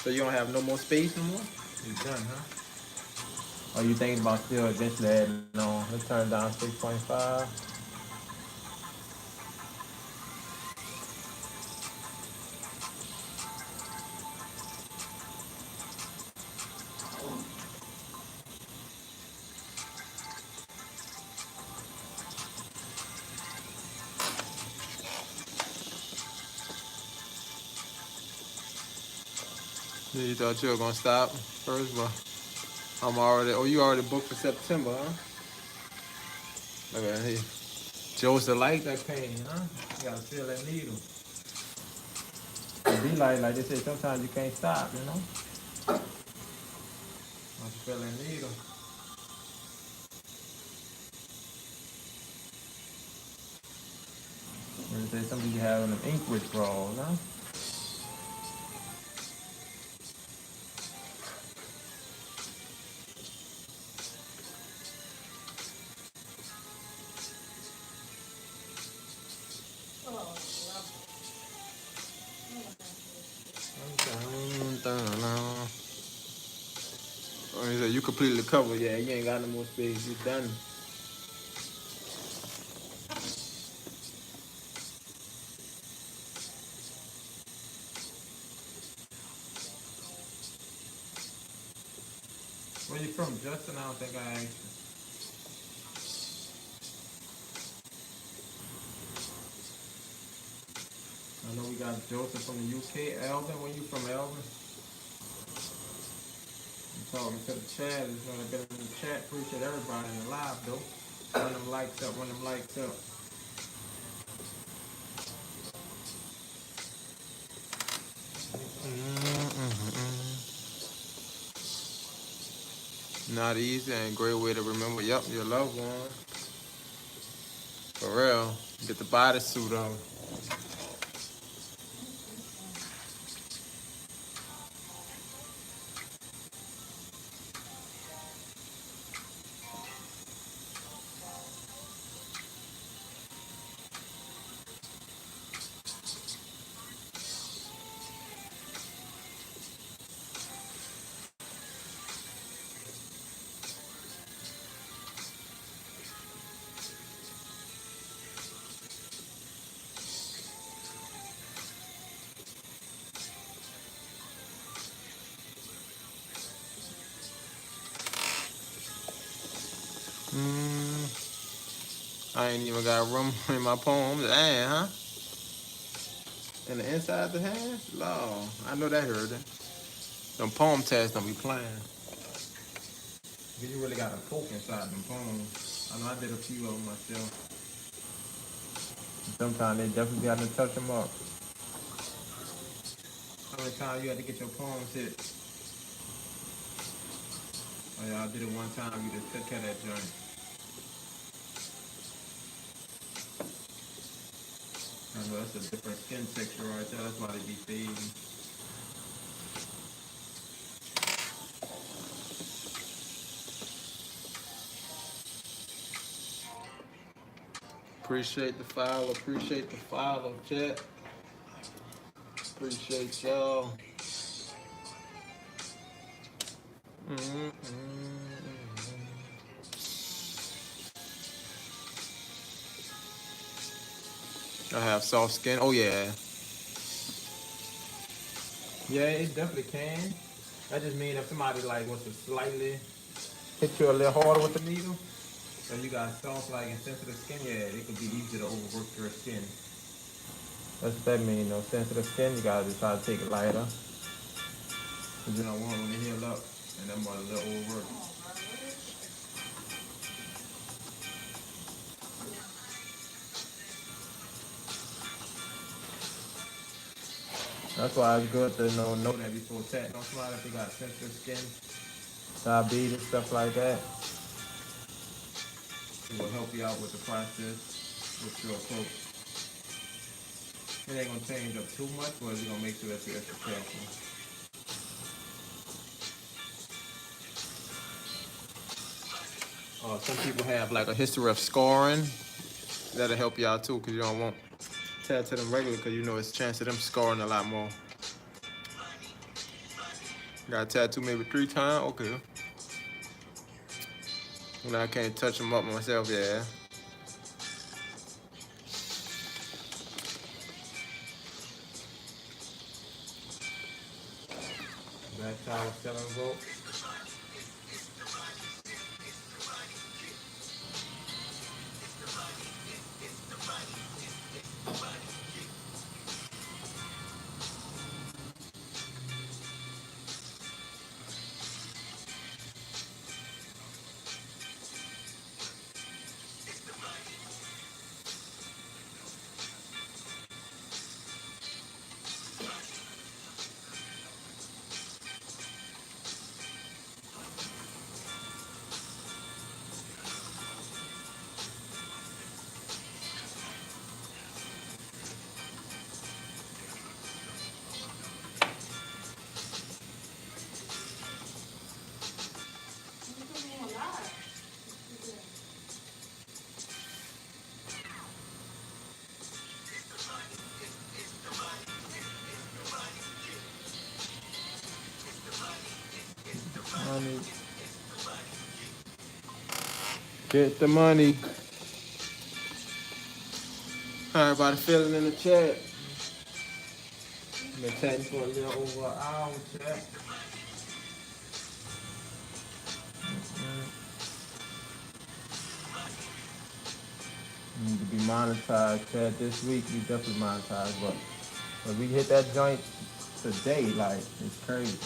[SPEAKER 2] So you don't have no more space no more? You done, huh? Or you thinking about still eventually adding on? Let's turn down 6.5. Yeah, you thought you were gonna stop first, but I'm already. Oh, you already booked for September, huh? Look at here. Joseph like that pain, huh? You gotta feel that needle. It be like they say, sometimes you can't stop, you know? Once you feel that needle. And they say some people having them ink withdrawals, huh? completely covered. Yeah, you ain't got no more space. You done. Where you from, Justin? I don't think I asked you. I know we got Joseph from the UK. Elvin, where you from, Elvin? I'm talking to the chat. There's gonna be in the chat. Appreciate everybody in the live though. Run them likes up. Run them likes up. Not easy and a great way to remember. Yup, your loved one. For real. Get the bodysuit on. I ain't even got room in my poems. Damn, huh? And the inside the hands? Lord, I know that hurt it. Them poem tests don't be playing. You really got to poke inside them poems. I know I did a few of them myself. Sometimes they definitely got to touch them up. How many times you had to get your poems hit? Oh yeah, I did it one time. You just took care of that joint. I know that's a different skin texture right there. That's why they be fading. Appreciate the follow. Appreciate the follow, chat. Appreciate y'all. I have soft skin. Oh yeah. Yeah, it definitely can. That just means if somebody like wants to slightly hit you a little harder with the needle, and you got soft like and sensitive skin, yeah, it could be easy to overwork your skin. That's what that means, though. Sensitive skin, you gotta just try to take it lighter. Cause you don't want them to heal up and them are a little overworked. That's why it's good to know that before tattoo. Don't smile if you got sensitive skin, diabetes, stuff like that. It will help you out with the process, with your approach. It ain't gonna change up too much, but it's gonna make sure that you're extra careful. Some people have like a history of scarring. That'll help you out too, because you don't want tattoo them regular, because you know it's a chance of them scarring a lot more. Got a tattoo maybe 3 times? Okay. When I can't touch them up myself, yeah. Back towel, 7 volt. Get the money. Everybody feeling in the chat. Been chatting for a little over an hour, chat. Need to be monetized, chat. This week we definitely monetized, but if we hit that joint today, like, it's crazy.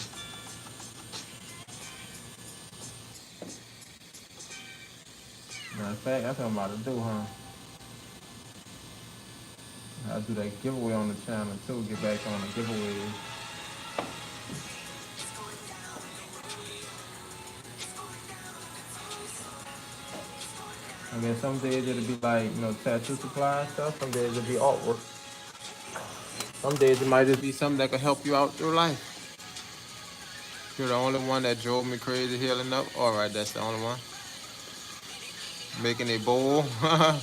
[SPEAKER 2] Matter of fact, that's what I'm about to do, huh? I'll do that giveaway on the channel too, get back on the giveaways. I mean, some days it'll be like, tattoo supply and stuff. Some days it'll be artwork. Some days it might just be something that can help you out through life. You're the only one that drove me crazy healing up. All right, that's the only one. Making a bowl. The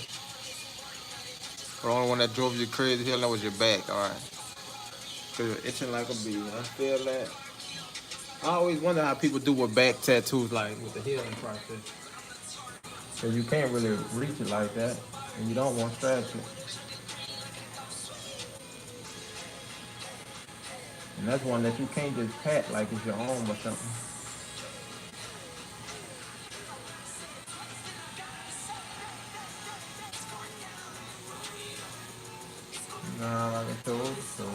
[SPEAKER 2] only one that drove you crazy healing up was your back. All right. Cause you're itching like a bee. I feel that. I always wonder how people do with back tattoos, like with the healing process. Cause you can't really reach it like that, and you don't want to scratch it. And that's one that you can't just pat like it's your own or something. Nah, like I told you, so.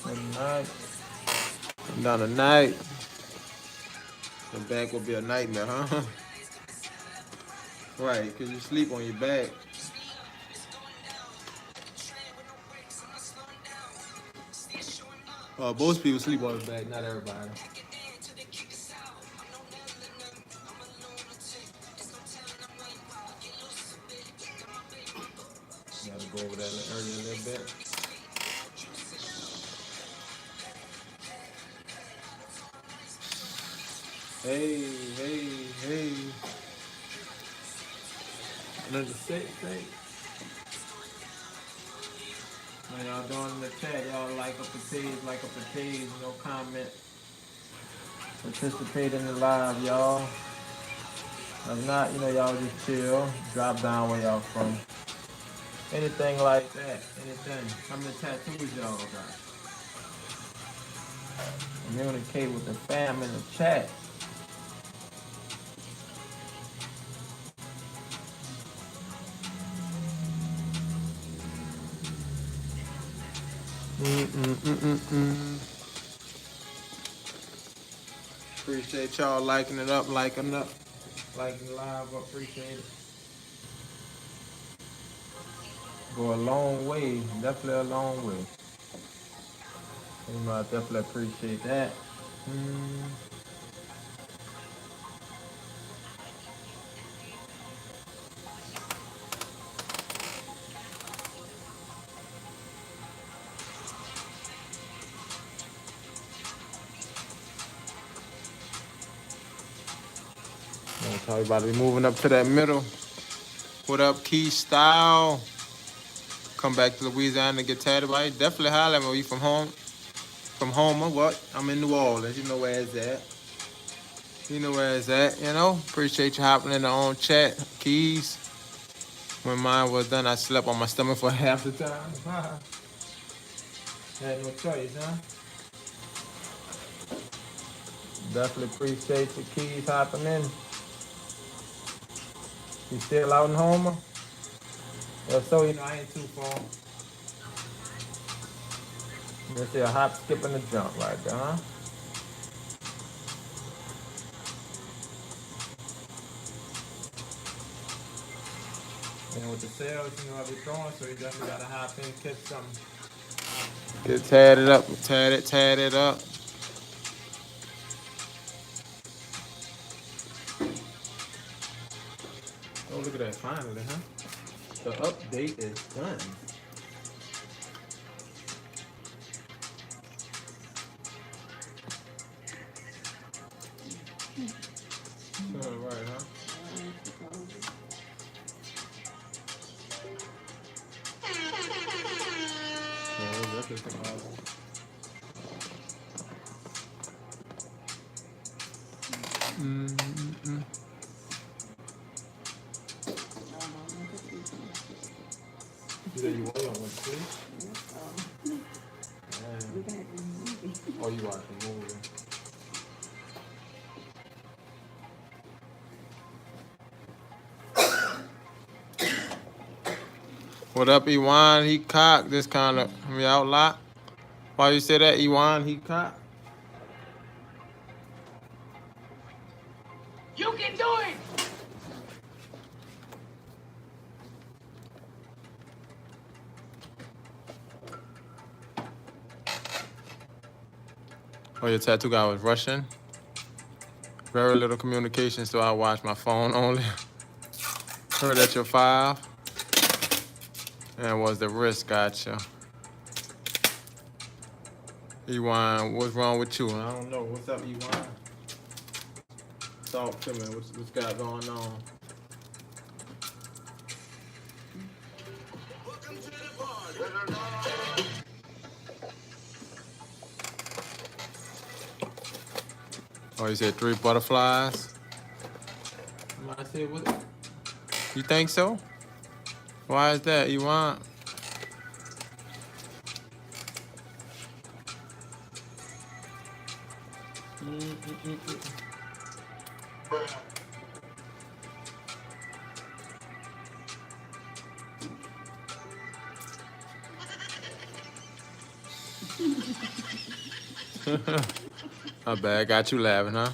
[SPEAKER 2] Tonight. Come down tonight. The back will be a nightmare, huh? Right, because you sleep on your back. Most people sleep on their back, not everybody. Gotta go over that earlier a little bit. Hey. Another say. When y'all doing in the chat, y'all like up the page, comment. Participate in the live, y'all. If not, y'all just chill. Drop down where y'all from. Anything like that. Anything. How many tattoos y'all got? Communicate with the fam in the chat. Appreciate y'all liking it up, liking the live up. Appreciate it. Go a long way, definitely a long way. I definitely appreciate that. I'm talking about to be moving up to that middle. What up, Key Style? Come back to Louisiana and get tatted by you. Definitely holler at me. Are you from home? From home or what? I'm in New Orleans. You know where it's at. Appreciate you hopping in the own chat. Keys. When mine was done, I slept on my stomach for half the time. Had no choice, huh? Definitely appreciate the Keys hopping in. You still out in Homer? Well, so, I ain't too far. Let's see a hop, skip, and a jump right there, huh? And with the sales, I be throwing, so you definitely gotta hop in and catch something. Get tatted up, tatted up. Oh, look at that, finally, huh? The update is done. All right, huh? Yeah, that's just awesome. Mm-mm. You said you want to see?
[SPEAKER 3] We got the movie.
[SPEAKER 2] Oh, you watch the movie. What up, Ewan? He cocked this kind of me out lot. Why you say that, Ewan? He cocked?
[SPEAKER 4] You can do it!
[SPEAKER 2] Oh, your tattoo guy was Russian? Very little communication, so I watch my phone only. Heard at your 5. And was the risk, gotcha. Ewan, what's wrong with you? I don't know. What's up, Ewan? Talk to me. What's got going on? Oh, you said 3 butterflies? I said, what? You think so? Why is that, Ewan? My bad, got you laughing, huh?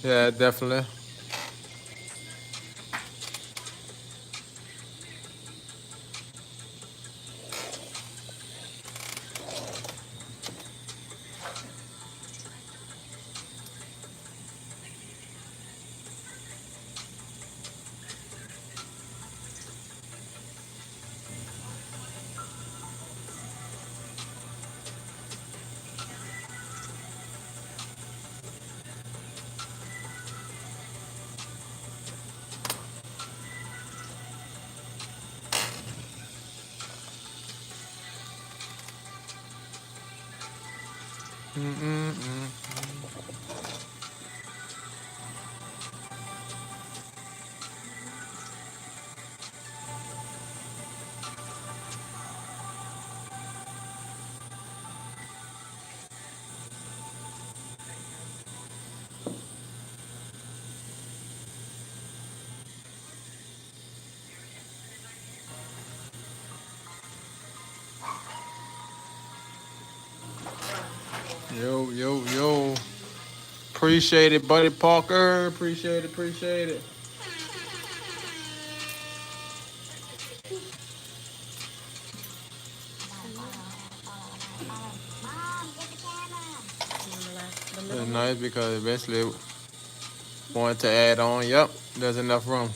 [SPEAKER 2] Yeah, definitely. Yo, yo, yo. Appreciate it, Buddy Parker. Appreciate it, appreciate it. It's nice because eventually wanted to add on. Yep, there's enough room.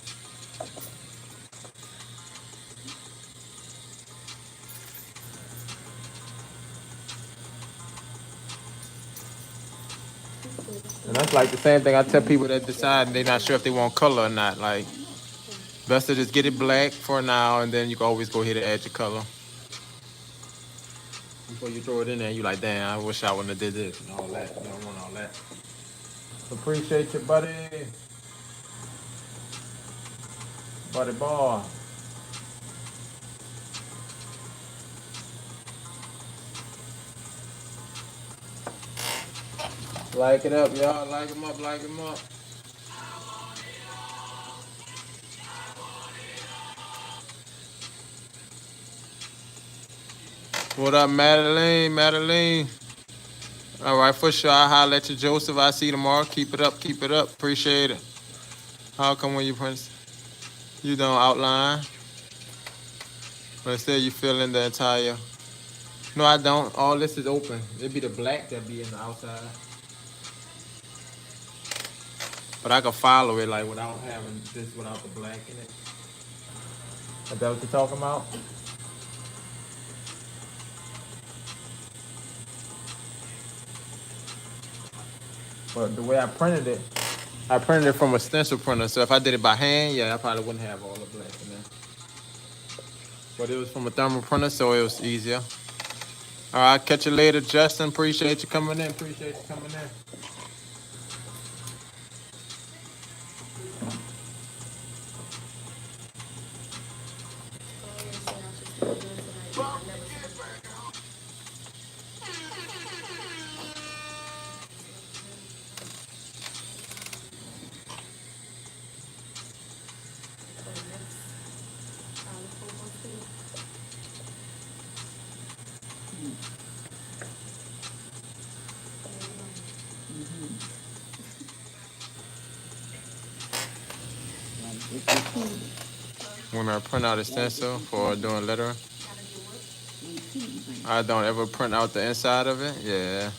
[SPEAKER 2] And that's like the same thing I tell people that decide they're not sure if they want color or not. Like, best to just get it black for now, and then you can always go ahead and add your color. Before you throw it in there, you like, damn, I wish I wouldn't have did this and all that. You don't want all that. Appreciate you, buddy. Buddy ball. Like it up, y'all. Like them up, like them up. What up, Madeline? Madeline. All right, for sure. I'll holler at you, Joseph. I see you tomorrow. Keep it up, keep it up. Appreciate it. How come when you print, you don't outline? But instead you fill in the entire. No, I don't. All this is open. It'd be the black that be in the outside. But I can follow it like without having this without the black in it. Is that what you're talking about? But the way I printed it from a stencil printer. So if I did it by hand, yeah, I probably wouldn't have all the black in there. But it was from a thermal printer, so it was easier. All right, catch you later, Justin. Appreciate you coming in. Appreciate you coming in. when I print out a stencil for doing lettering.
[SPEAKER 3] Gotta do what? Need cheese.
[SPEAKER 2] I don't ever print out the inside of it. Yeah,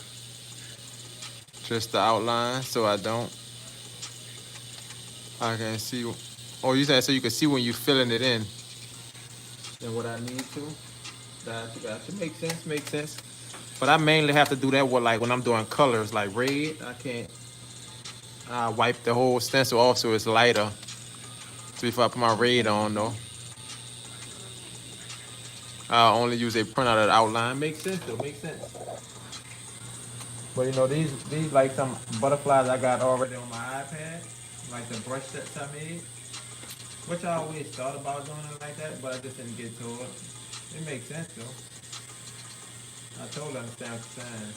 [SPEAKER 2] just the outline, so I can see. Oh, you saying so you can see when you filling it in. And what I need to. Gotcha. Makes sense. Makes sense. But I mainly have to do that with like when I'm doing colors, like red. I can't. I wipe the whole stencil off so it's lighter. So before I put my red on though, I only use a printout of the outline. Makes sense though. Makes sense. But you know these like some butterflies I got already on my iPad, like the brush sets I made. Which I always thought about doing it like that, but I just didn't get to it. It makes sense though. I totally understand what you're saying.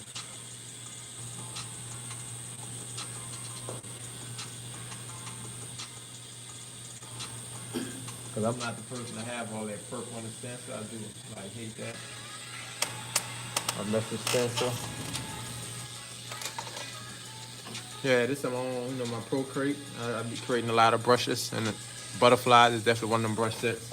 [SPEAKER 2] Cause I'm not the person to have all that purple on the stencil. I do like hate that. I mess with stencil. Yeah, this is my own, my pro crate. I be creating a lot of brushes, and the butterflies is definitely one of them brush sets.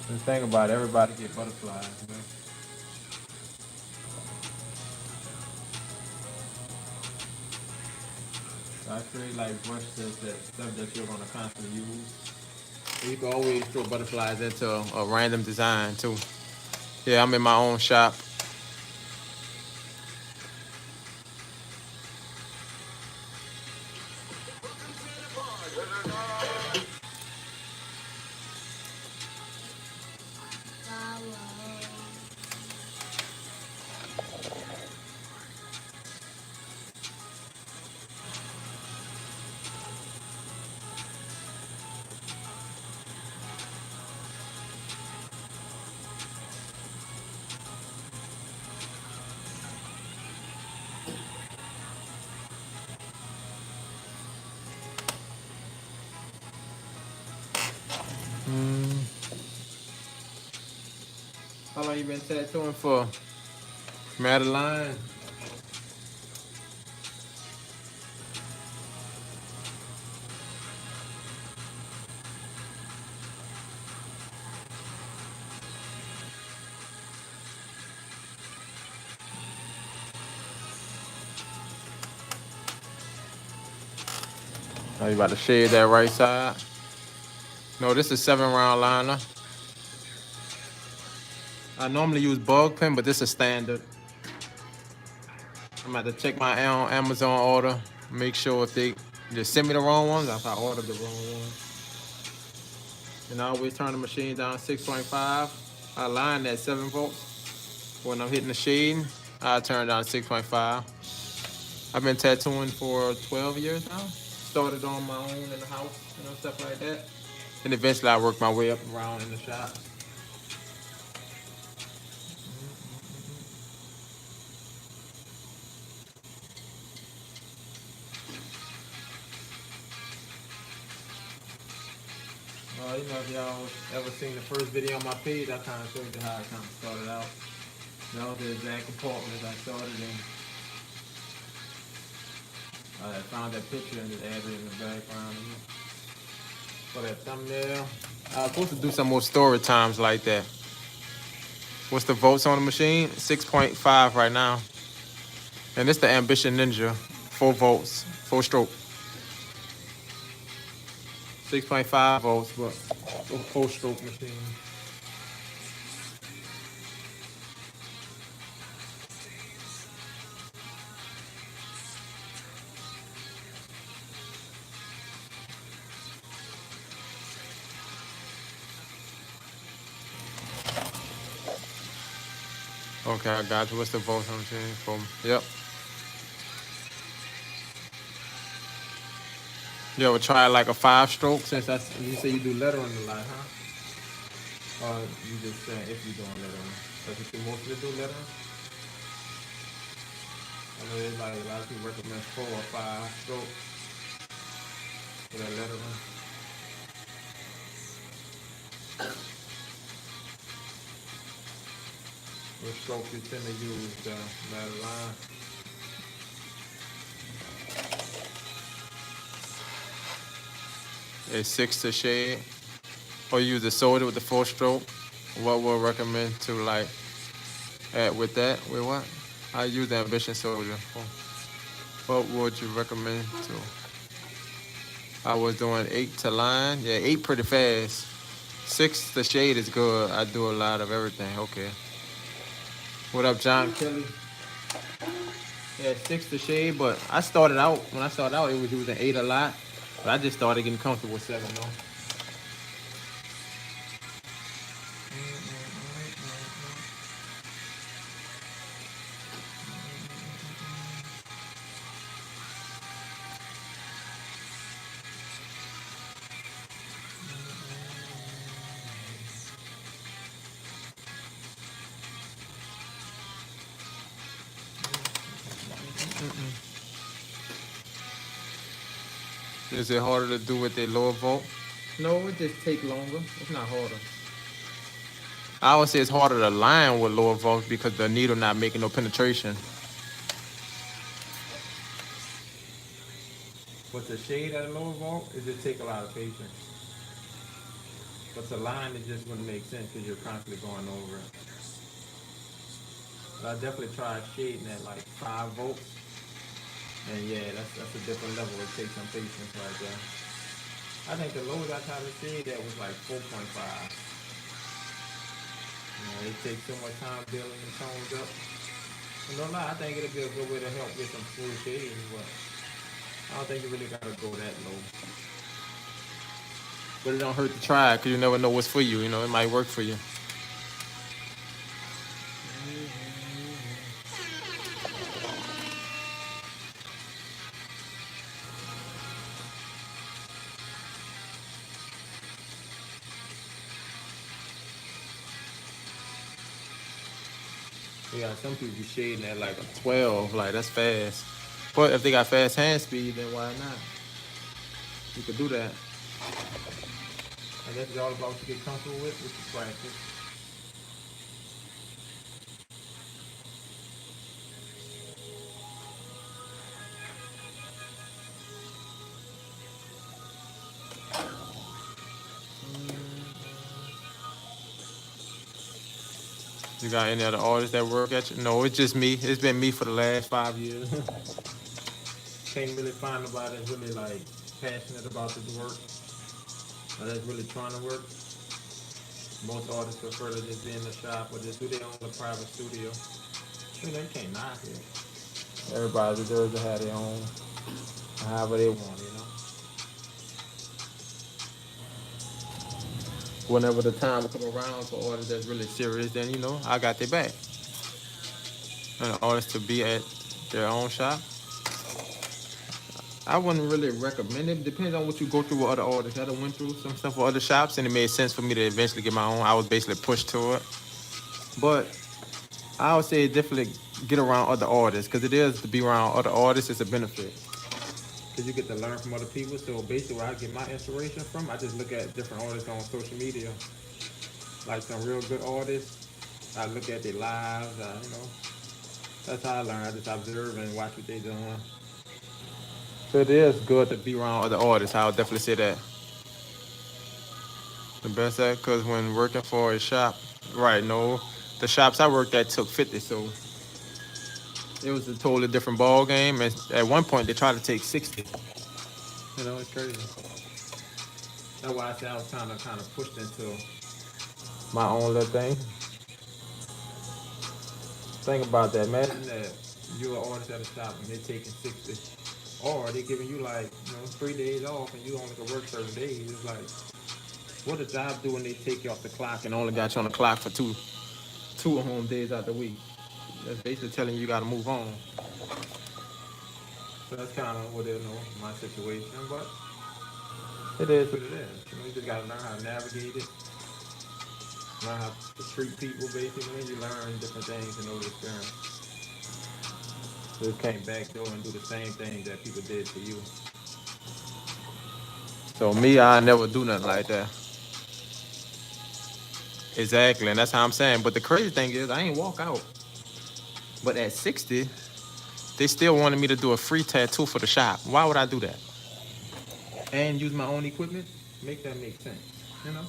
[SPEAKER 2] And the thing about it, everybody get butterflies, man. So I create like brush sets, that stuff that you're gonna constantly use. You can always throw butterflies into a random design too. Yeah, I'm in my own shop. How long you been tattooing for, Madeline? Oh, you about to shade that right side? No, this is 7 round liner. I normally use bug pen, but this is standard. I'm about to check my Amazon order, make sure if they just send me the wrong ones, if I ordered the wrong one. And I always turn the machine down 6.5. I line at 7 volts. When I'm hitting the shading, I turn down 6.5. I've been tattooing for 12 years now. Started on my own in the house, stuff like that. And eventually I worked my way up around in the shop. If y'all ever seen the first video on my page, I kind of showed you how I kind of started out. That was the exact compartment I started in. I found that picture and just added it in the background for that thumbnail. I was supposed to do some more story times like that. What's the volts on the machine? 6.5 right now. And it's the Ambition Ninja, 4 volts, 4 stroke. 6.5 volts, but 4 stroke machine. Okay, I got you. What's the volts on the machine? Yep. You ever try like a 5 stroke since you say you do lettering a lot, huh? Or you just saying if you're doing lettering? Because you mostly do lettering? I know there's like a lot of people recommend 4 or 5 strokes for that lettering. What stroke you tend to use, Madeline? It's 6 to shade. Or use the soda with the 4-stroke. What would recommend to like add with that? With what? I use the ambition soda. What would you recommend to? I was doing 8 to line. Yeah, 8 pretty fast. 6 to shade is good. I do a lot of everything. Okay. What up, John Kelly? Yeah, 6 to shade, but I started out, when I started out, it was using 8 a lot. But I just started getting comfortable with 7 though. Is it harder to do with a lower volt? No, it just take longer. It's not harder. I would say it's harder to line with lower volts because the needle not making no penetration. But the shade at a lower volt, it just take a lot of patience. But the line, it just wouldn't make sense because you're constantly going over it. But I definitely tried shading at like 5 volts. And yeah, that's a different level. It takes some patience right there. I think the lowest I tried to shade that was like 4.5. You know, it takes so much time building the tones up. And no lie, I think it'll be a good way to help get some full shades, but I don't think you really gotta go that low. But it don't hurt to try because you never know what's for you. You know, it might work for you. Yeah, some people be shading at like a 12, like that's fast. But if they got fast hand speed, then why not? You could do that. I guess it's all about what you get comfortable with the practice. You got any other artists that work at you? No, it's just me. It's been me for the last 5 years. Can't really find nobody that's really like passionate about this work or that's really trying to work. Most artists prefer to just be in the shop or just do their own private studio. You know, you can't knock it. Everybody deserves to have their own, however they want, you know. Whenever the time come around for artists that's really serious, then you know I got their back. And artists to be at their own shop, I wouldn't really recommend it. Depends on what you go through with other artists. I done went through some stuff with other shops, and it made sense for me to eventually get my own. I was basically pushed to it, but I would say definitely get around other artists because it is to be around other artists. It's a benefit because you get to learn from other people. So basically, where I get my inspiration from, I just look at different artists on social media, like some real good artists. I look at their lives. You know, that's how I learn. I just observe and watch what they doing. So it is good to be around other artists. I would definitely say that. The best at, because when working for a shop, right? No, the shops I worked at took 50, so it was a totally different ball game. And at one point, they tried to take 60. You know, it's crazy. That's why I said I was kind of pushed into my own little thing. Think about that. Imagine that you're an artist at a shop and they're taking 60. Or they're giving you like, 3 days off and you only can work certain days. It's like, what a job do when they take you off the clock and only got you on the clock for two home days out the week. That's basically telling you gotta move on. So that's kind of what my situation, but it is what it is. You just gotta learn how to navigate it, learn how to treat people. Basically, you learn different things in those experiences. So you can't backdoor and do the same things that people did to you. So me, I never do nothing like that. Exactly, and that's how I'm saying. But the crazy thing is, I ain't walk out. But at 60, they still wanted me to do a free tattoo for the shop. Why would I do that? And use my own equipment? Make that make sense, you know?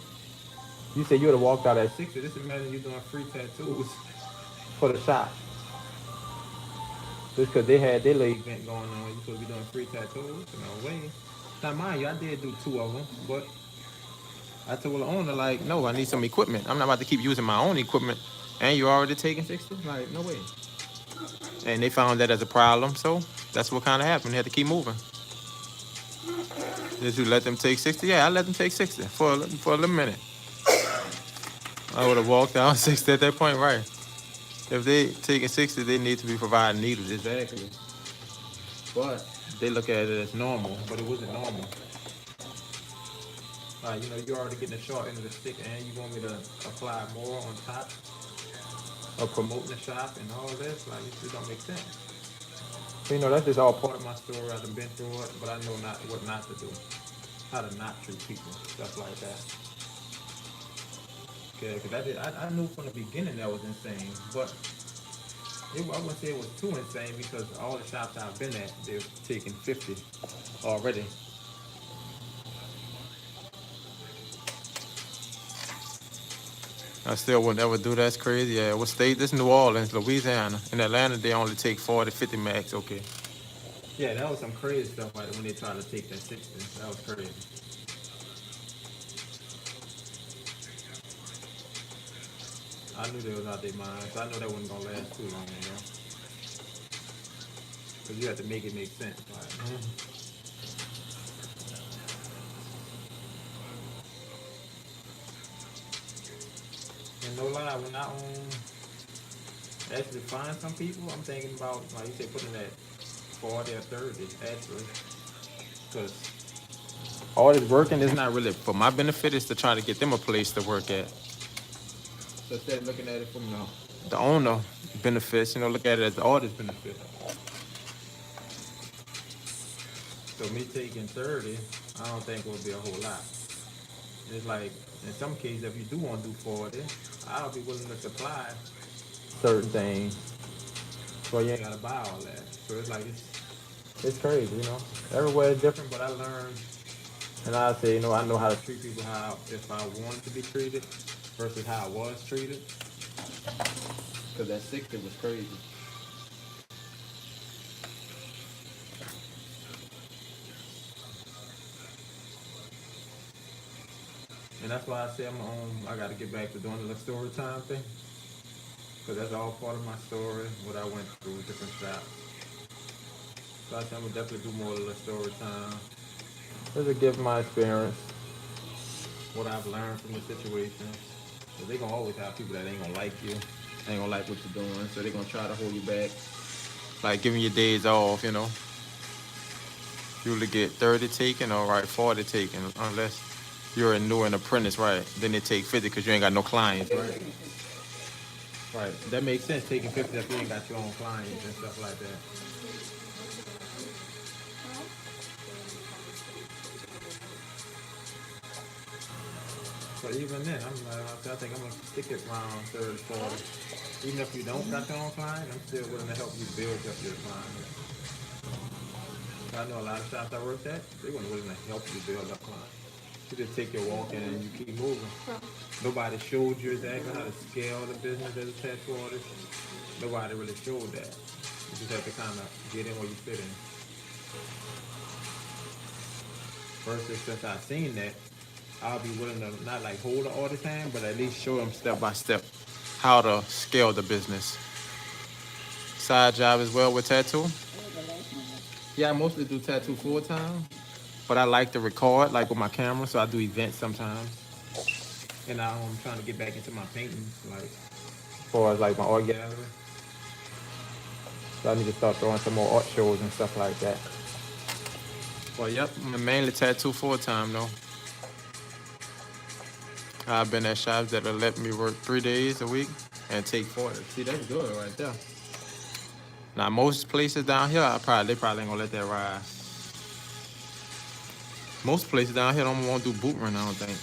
[SPEAKER 2] You said you would have walked out at 60. Just imagine you doing free tattoos for the shop. Just because they had their little event going on, you supposed to be doing free tattoos? No way. Now, mind you, I did do 2 of them, but I told the owner, like, no, I need some equipment. I'm not about to keep using my own equipment. And you already taking 60? Like, no way. And they found that as a problem, so that's what kind of happened. They had to keep moving. Did you let them take 60? Yeah, I let them take 60 for a little minute. I would have walked out 60 at that point, right? If they taking 60, they need to be providing needles. Exactly. But they look at it as normal, but it wasn't normal. You know, you're already getting a short end of the stick, and you want me to apply more on top of promoting the shop and all this? Like, it don't make sense. So, you know, that's just all part of my story. I've been through it, but I know what not to do, how to not treat people, stuff like that. Okay, because I knew from the beginning that was insane, but I wouldn't say it was too insane because all the shops I've been at, they're taking 50 already. I still would never do that. That's crazy. Yeah, what state? This New Orleans, Louisiana. In Atlanta, they only take 40, 50 max. Okay. Yeah, that was some crazy stuff like when they tried to take that 60. That was crazy. I knew they was out their minds. I know that wasn't gonna last too long, you know. Cause you have to make it make sense. Like, and no lie, when I actually find some people, I'm thinking about, like you said, putting that 40 or 30 actually, because all this working is not really for my benefit. It's to try to get them a place to work at. So instead of looking at it from the owner benefits, you know, look at it as the artist benefit. So me taking 30, I don't think will be a whole lot. And it's like, in some cases, if you do want to do 40, I'll be willing to supply certain things. So you ain't got to buy all that. So it's like, it's crazy, you know. Everywhere is different, but I learned, and I say, you know, I know how to treat people how, if I wanted to be treated versus how I was treated. Because that 60 was crazy. And that's why I say I got to get back to doing the story time thing. Because that's all part of my story, what I went through, different shops. So I said I'm going to definitely do more of the story time. Just to give my experience, what I've learned from the situation. Because they're going to always have people that ain't going to like you, ain't going to like what you're doing, so they're going to try to hold you back. Like giving you days off, you know. You usually get 30 taken or 40 taken, unless you're a new and apprentice, right? Then they take 50 because you ain't got no clients, right? Right. That makes sense, taking 50 if you ain't got your own clients and stuff like that. But even then, I think I'm going to stick it around 30, 40. Even if you don't got your own client, I'm still willing to help you build up your client. I know a lot of shops I worked at, they weren't willing to help you build up clients. You just take your walk in and you keep moving. Nobody showed you exactly how to scale the business as a tattoo artist. Nobody really showed that. You just have to kind of get in where you fit in. Versus since I've seen that, I'll be willing to not like hold the artist hand, but at least show them step by step how to scale the business. Side job as well with tattoo. Yeah, I mostly do tattoo full time, but I like to record like with my camera, so I do events sometimes. And I'm trying to get back into my paintings, like as far as like my art gallery. So I need to start throwing some more art shows and stuff like that. Well, yep, I'm mainly tattoo full time though. I've been at shops that have let me work 3 days a week and take 40. See, that's good right there. Now, most places down here, they probably ain't gonna let that ride. Most places down here don't want to do boot run, I don't think.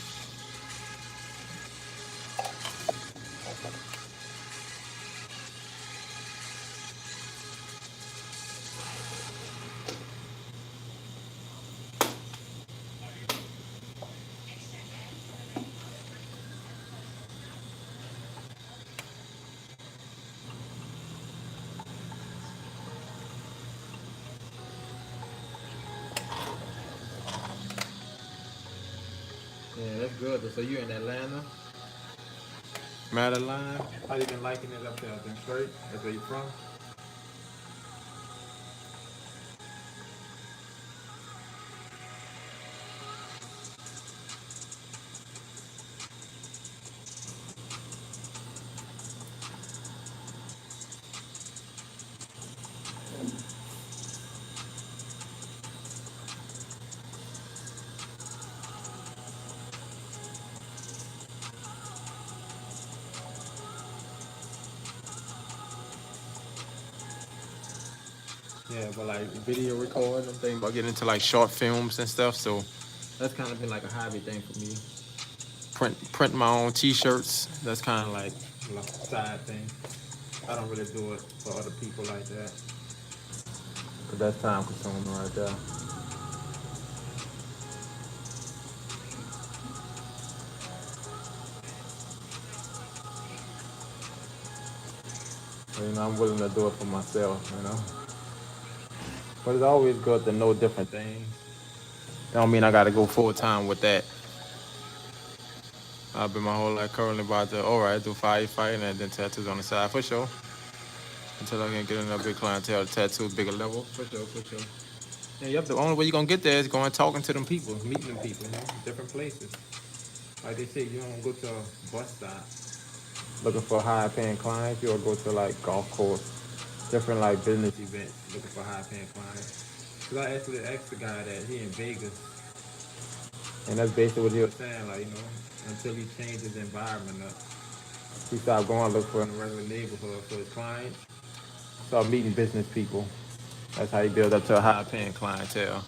[SPEAKER 2] Yeah, that's good. So you in Atlanta? Madeline? How you been liking it up there? Been straight? That's where you from? Yeah, but like video recording, I'm thinking about getting into like short films and stuff. So that's kind of been like a hobby thing for me. Print my own T-shirts. That's kind of like a side thing. I don't really do it for other people like that. Cause that's time consuming right there. So, I'm willing to do it for myself. But it's always good to know different things. Don't mean I gotta go full time with that. I've been my whole life currently about to, all right, do firefighting and then tattoos on the side for sure. Until I can get in a big clientele, tattoo bigger level for sure, for sure. And yep, the only way you're gonna get there is going talking to them people, meeting them people, different places. Like they say, you don't go to a bus stop looking for high paying clients. You'll go to like golf course, different like business events looking for high paying clients. Cause I actually asked the guy that he in Vegas, and that's basically what he was saying. Like until he changed his environment up, he started going look for in a regular neighborhood for his clients. Start meeting business people. That's how you build up to a high paying clientele.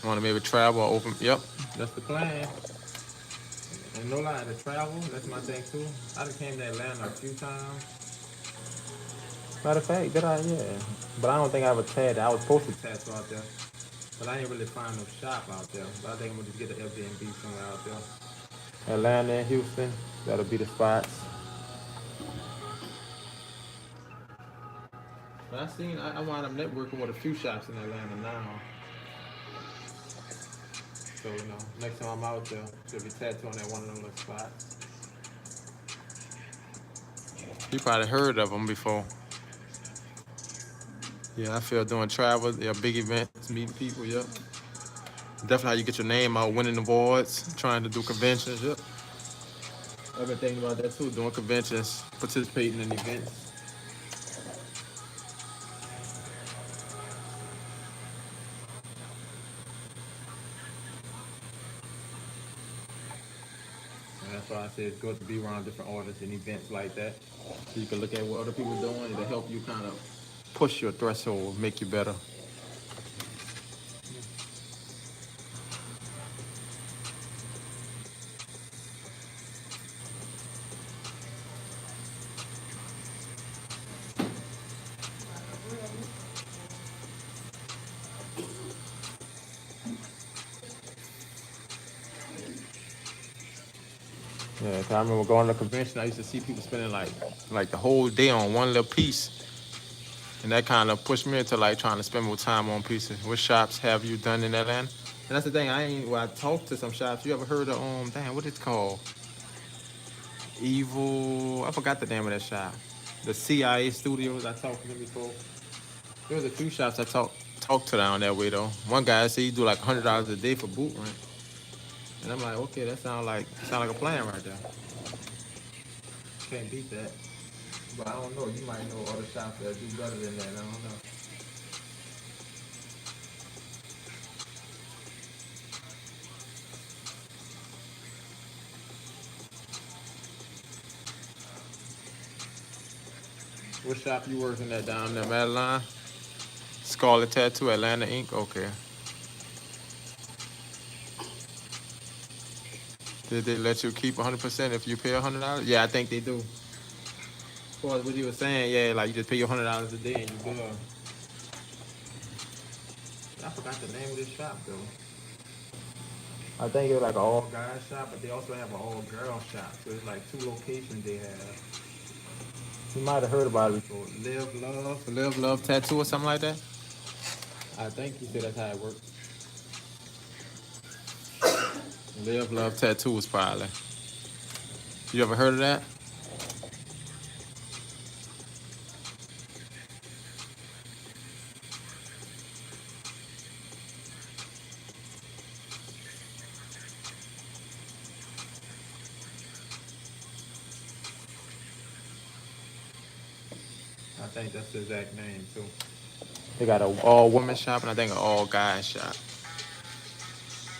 [SPEAKER 2] Want to maybe travel or open? Yep, that's the plan. And no lie, to travel, that's my thing too. I done came to Atlanta a few times. Matter of fact, did I? Yeah. But I don't think I have a tattoo. I was supposed to tattoo out there. But I ain't really find no shop out there. But I think I'm gonna just get an Airbnb somewhere out there. Atlanta and Houston, that'll be the spots. But I wound up networking with a few shops in Atlanta now. So, next time I'm out there, should be tattooing at one of them little spots. You probably heard of them before. Yeah, I feel doing travel, yeah, big events, meeting people, yep. Definitely how you get your name out, winning awards, trying to do conventions, yep. I've been thinking about that too, doing conventions, participating in events. And that's why I say it's good to be around different artists and events like that. So you can look at what other people are doing, it'll help you kind of push your threshold, make you better. Yeah, 'cause I remember going to a convention, I used to see people spending like the whole day on one little piece. And that kind of pushed me into like trying to spend more time on pieces. What shops have you done in Atlanta? And that's the thing. I talked to some shops. You ever heard of damn, what it's called? Evil. I forgot the name of that shop. The CIA Studios. I talked to them before. There was a few shops I talked to down that way though. One guy said he do like $100 a day for boot rent. And I'm like, okay, that sound like a plan right there. Can't beat that. But I don't know. You might know other shops that do better than that. I don't know. What shop you working at down there, Madeline? Scarlet Tattoo, Atlanta Inc. Okay. Did they let you keep 100% if you pay $100? Yeah, I think they do. As far as what you were saying, yeah, like you just pay your $100 a day and you good. I forgot the name of this shop though. I think it was like an all guys shop, but they also have an all girl shop. So it's like two locations they have. You might have heard about it before. Live Love Tattoo or something like that. I think he said that's how it works. Live Love Tattoos, probably. You ever heard of that? I think that's the exact name too. They got an all women shop and I think an all guys shop.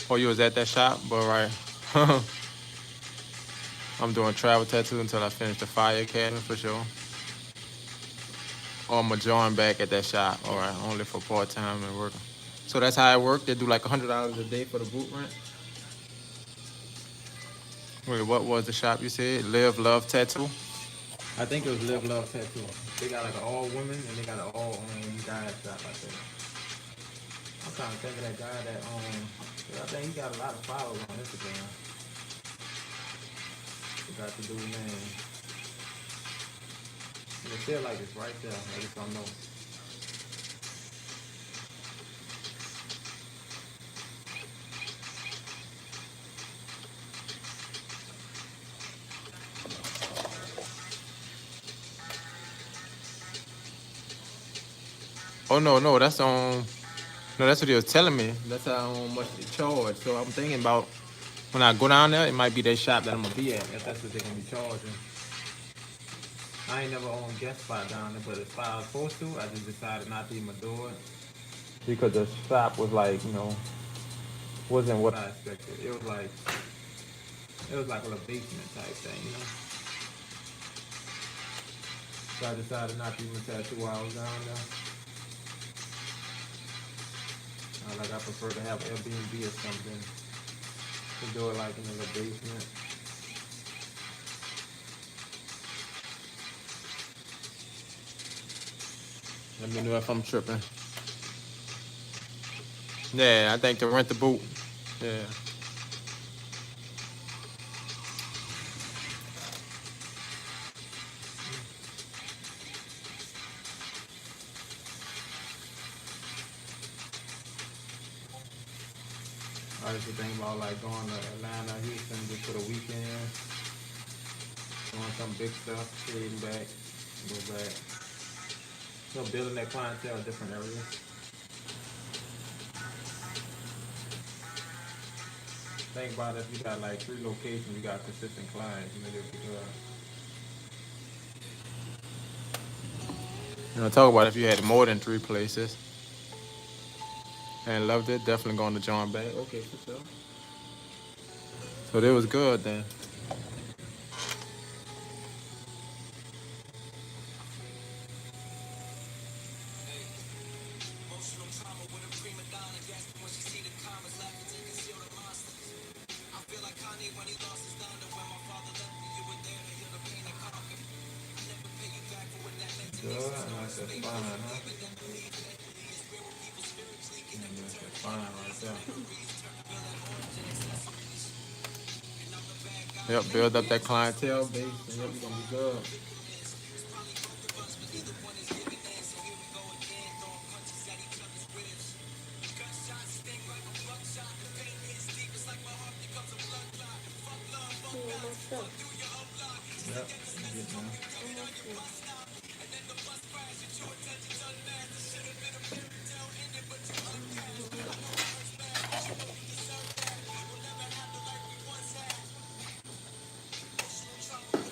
[SPEAKER 2] Oh, you was at that shop, but right. I'm doing travel tattoo until I finish the Fire Academy for sure. Or I'm gonna join back at that shop. All right, only for part time and working. So that's how it works. They do like $100 a day for the boot rent. Wait, what was the shop you said? Live Love Tattoo. I think it was Live Love Tattoo. They got like an all women and they got an all guys shop. I think. I'm trying to think of that guy that I think he got a lot of followers on Instagram. Forgot the dude's name. It feel like it's right there. I just don't know. Oh no, that's on. No, that's what he was telling me. That's how much they charge. So I'm thinking about when I go down there, it might be that shop that I'm gonna be at. If that's what they're gonna be charging. I ain't never owned guest spot down there, but if I was supposed to, I just decided not to even do it because the shop was like, wasn't what I expected. It was like a little basement type thing, So I decided not to even tattoo while I was down there. Like I prefer to have Airbnb or something to do it like in a little basement. Let me know if I'm tripping. Yeah, I think to rent the boot. Yeah. I used to think about like going to Atlanta, Houston just for the weekend, doing some big stuff, trading back, go back. Building that clientele in different areas. Think about it, if you got like 3 locations, you got consistent clients, you'll be good. Talk about if you had more than 3 places and loved it, definitely going to join back. Okay, for sure. So that was good then. Good, that's fine, huh? That's fine right there. Yep, build up that clientele base, and yep, you're gonna be good.
[SPEAKER 1] You almost done.
[SPEAKER 2] Yep, you get there.
[SPEAKER 1] Almost done.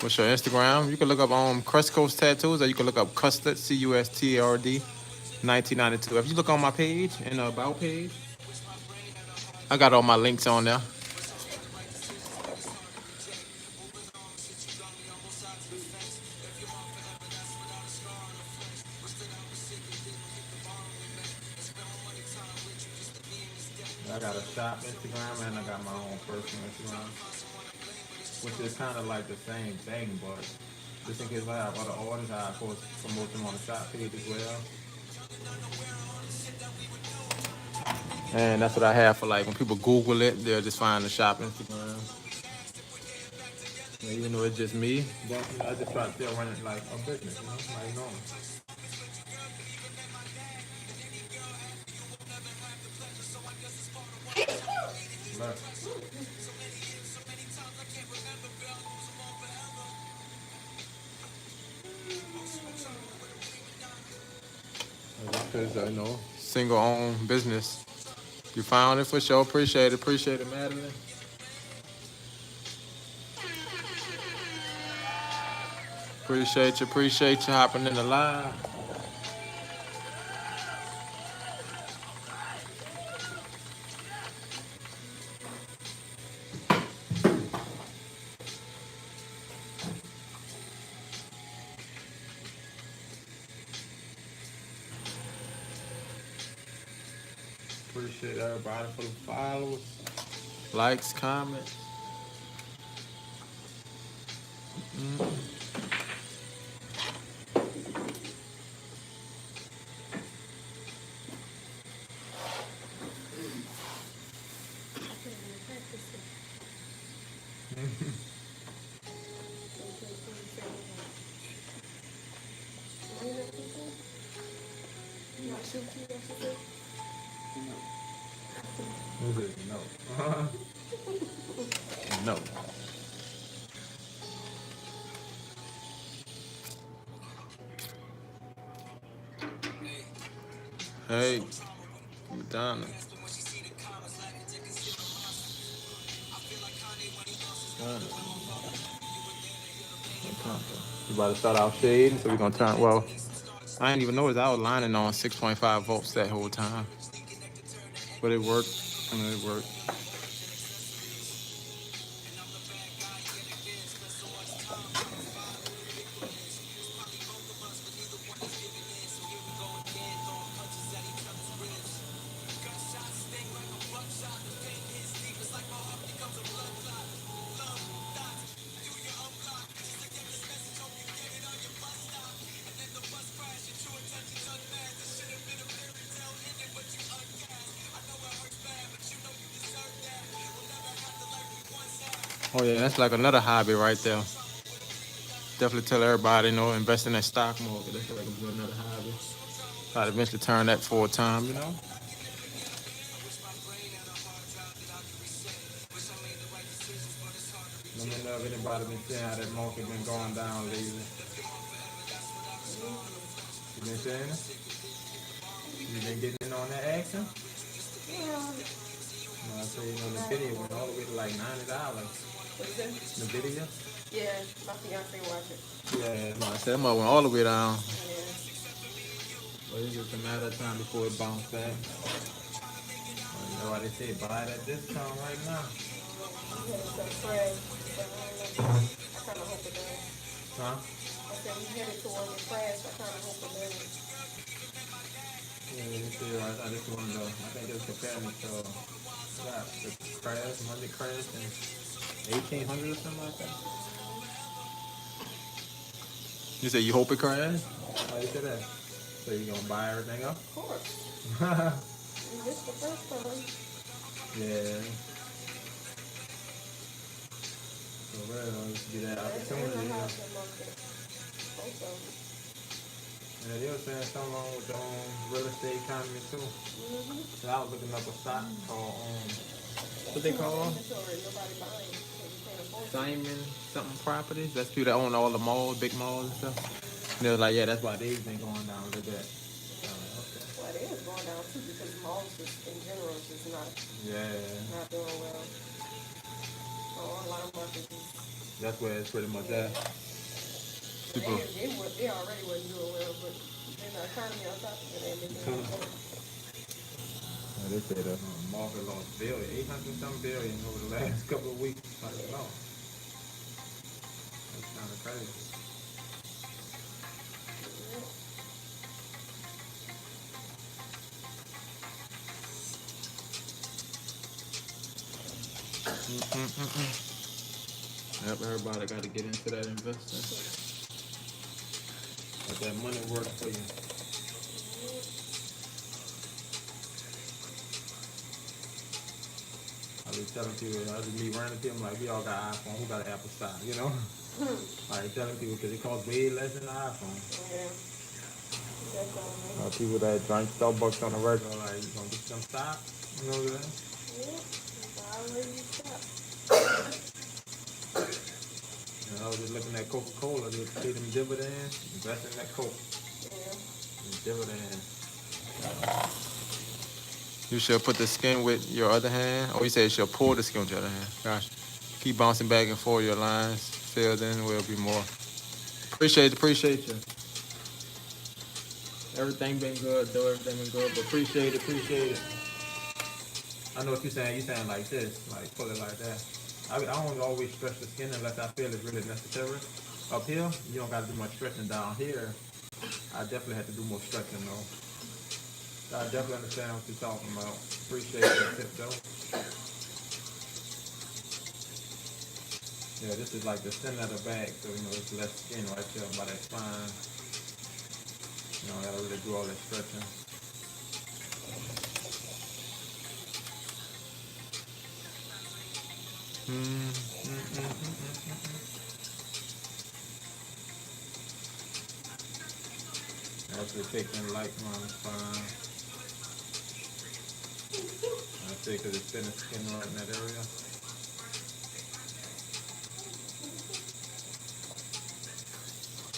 [SPEAKER 2] What's your Instagram? You can look up Crest Coast Tattoos, or you can look up Custard, CUSTARD, 1992. If you look on my page, in the About page, I got all my links on there. I got a shop Instagram and I got my own personal Instagram, which is kind of like the same thing, but just in case I have other orders, I of course promote them on the shop page as well. And that's what I have for like when people Google it, they'll just find the shop Instagram. And even though it's just me, but I just try to still run it like a business, like normal. Left. Because you know, single owned business. You found it for sure. Appreciate it, Madeline. Appreciate you hopping in the live. Appreciate everybody for the followers, likes, comments.
[SPEAKER 1] I can't even practice it. Are you not people? You not shoot you, I should say?
[SPEAKER 2] No. No. Hey, Madonna. You about to start out shading, so we're gonna turn. Well, I didn't even notice I was lining on 6.5 volts that whole time, but it worked. It worked. Oh yeah, that's like another hobby right there. Definitely tell everybody, you know, invest in that stock market. That's like another hobby. Try to eventually turn that full time, you know. Let me know if anybody been seeing how that market been going down lately. You been seeing it? You been getting in on that action?
[SPEAKER 1] Yeah.
[SPEAKER 2] No, I say, you know, the video went all the way to like $90.
[SPEAKER 1] What is it?
[SPEAKER 2] The video?
[SPEAKER 1] Yeah, my fiance watch it.
[SPEAKER 2] Yeah, no, I said that mother went all the way down.
[SPEAKER 1] Yeah.
[SPEAKER 2] But it's just a matter of time before it bounced back. You know why they say buy it at this time right now?
[SPEAKER 1] We headed to the crash, but I don't know. I kind of hope it does.
[SPEAKER 2] Huh?
[SPEAKER 1] I said we headed towards the crash. I kind of hope it does.
[SPEAKER 2] Yeah, you see, I just wanted to, I think it's comparing it to the crash, Monday crash in 1800 or something like that. You say you hope it crash? Why you say that? So you gonna buy everything up?
[SPEAKER 1] Of course.
[SPEAKER 2] Yeah.
[SPEAKER 1] We missed the first time.
[SPEAKER 2] For real, it should be that
[SPEAKER 1] And
[SPEAKER 2] opportunity,
[SPEAKER 1] the
[SPEAKER 2] you know.
[SPEAKER 1] housing market. Both of them.
[SPEAKER 2] Yeah, they were saying something wrong with the real estate economy too. So I was looking up a stock called what they
[SPEAKER 1] Too much
[SPEAKER 2] call
[SPEAKER 1] inventory. Nobody buying because we can't afford it.
[SPEAKER 2] Simon something properties. That's people that own all the malls, big malls and stuff. And they was like, yeah, that's why they've been going down a little bit. Okay.
[SPEAKER 1] Well, it is going down too because malls just in general is just not
[SPEAKER 2] Yeah,
[SPEAKER 1] doing well. So a lot of markets is
[SPEAKER 2] that's where it's pretty much at. People.
[SPEAKER 1] they already wasn't doing well, but then the economy on top of it ain't been doing well.
[SPEAKER 2] They say the market lost 800 some billion over the last couple of weeks. Like, no, that's kind of crazy. Yep, everybody got to get into that investing. Let that money work for you. I be telling people, I just meet random people, like, we all got iPhone, who got an Apple stock, you know? Like telling people, because it costs way less than an iPhone.
[SPEAKER 1] Yeah, definitely.
[SPEAKER 2] People that drink Starbucks on the regular, like, you gonna get some stock, you know what I'm saying?
[SPEAKER 1] Yeah, buy always stop.
[SPEAKER 2] You know, I was just looking at Coca-Cola. They pay them dividends. Invest in that Coke.
[SPEAKER 3] Yeah.
[SPEAKER 2] Dividends. You should put the skin with your other hand. Or you say you should pull the skin with your other hand. Gosh. Keep bouncing back and forth. Your lines filled in will be more. Appreciate you. Everything been good, though. Everything been good, but appreciate it. I know what you're saying. You're saying like this, like pull it like that. I don't always stretch the skin unless I feel it's really necessary. Up here, you don't got to do much stretching. Down here, I definitely had to do more stretching though. So I definitely understand what you're talking about. Appreciate that tip though. Yeah, this is like the center of the bag, so you know it's less skin right there by that spine. You know, I gotta really do all that stretching. Actually taking light on the spine. I say because it's thinner skin right in that area.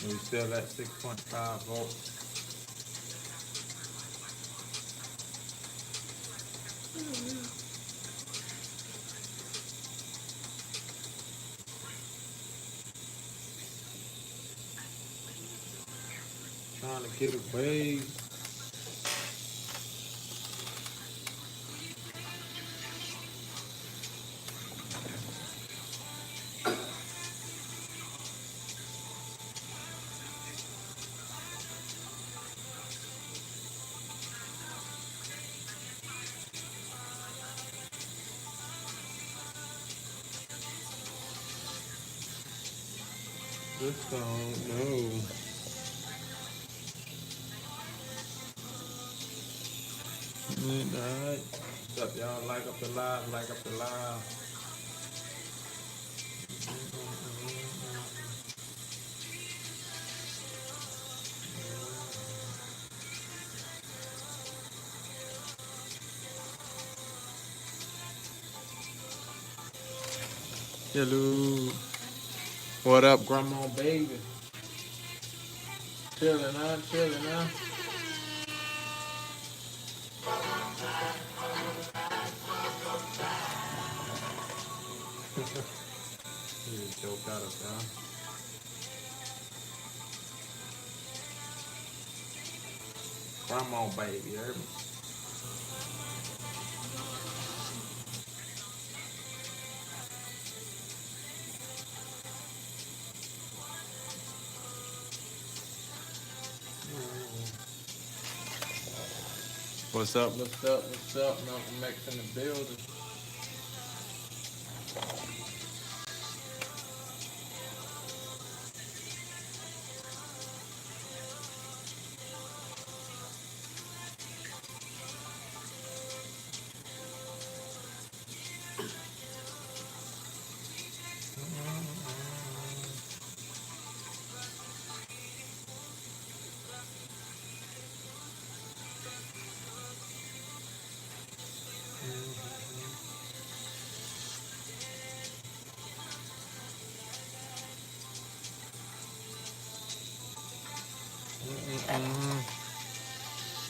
[SPEAKER 2] And we still at 6.5 volts. Trying to get away. Just don't know. Midnight. What's up, y'all? Like up the live. Hello. What up, grandma baby? Chilling, huh? You just joked out of town. Grandma baby, you heard me? What's up? Malcolm X in the building.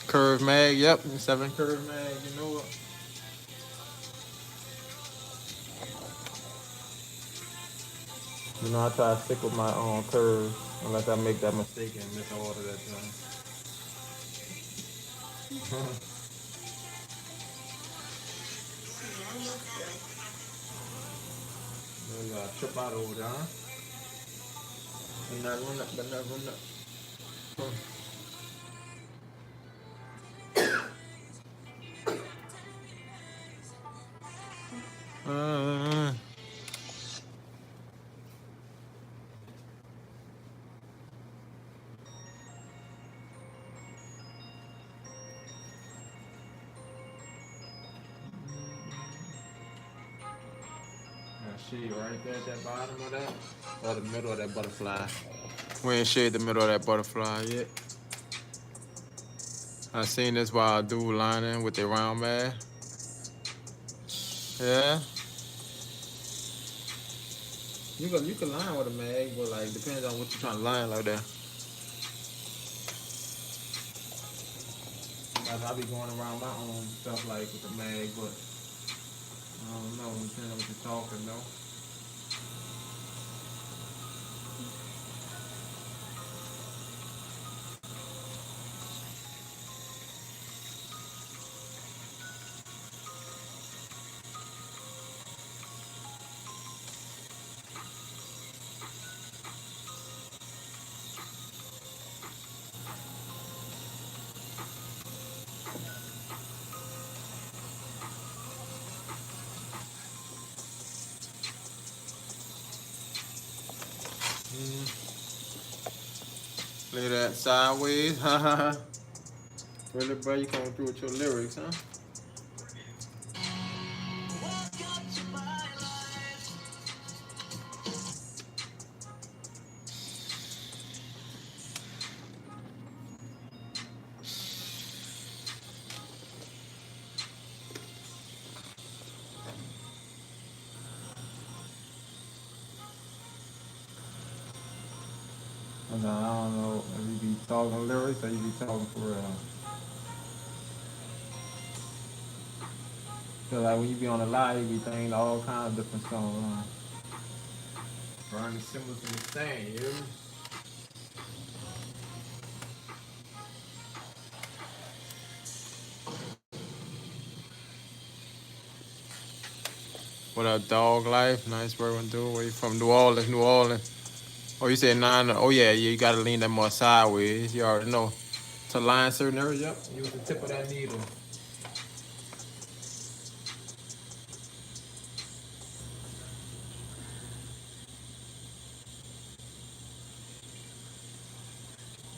[SPEAKER 2] Curve mag, yep, 7 curve mag, you know what? You know, I try to stick with my own curves unless I make that mistake and misorder that joint. You gotta trip out over there, huh? But not run up. Shade right there at that bottom of that, or the middle of that butterfly. We ain't shade the middle of that butterfly yet. I seen this while dude lining with the round man. Yeah. You can line with a mag, but like depends on what you're trying to line like that. Like I be going around my own stuff like with the mag, but I don't know. Depends on what you're talking though. Play that sideways, haha. Really, bro, you coming through with your lyrics, huh? I don't know if you be talking lyrics or you be talking for real. Cause like when you be on the live, you be thinking all kinds of different songs. Burn the symbols in the sand, you hear me? What up, dog life? Nice work on do. Where you from? New Orleans, New Orleans. Oh, you said nine. Oh yeah, yeah. You gotta lean that more sideways. You already know. To line certain areas up, use the tip of that needle.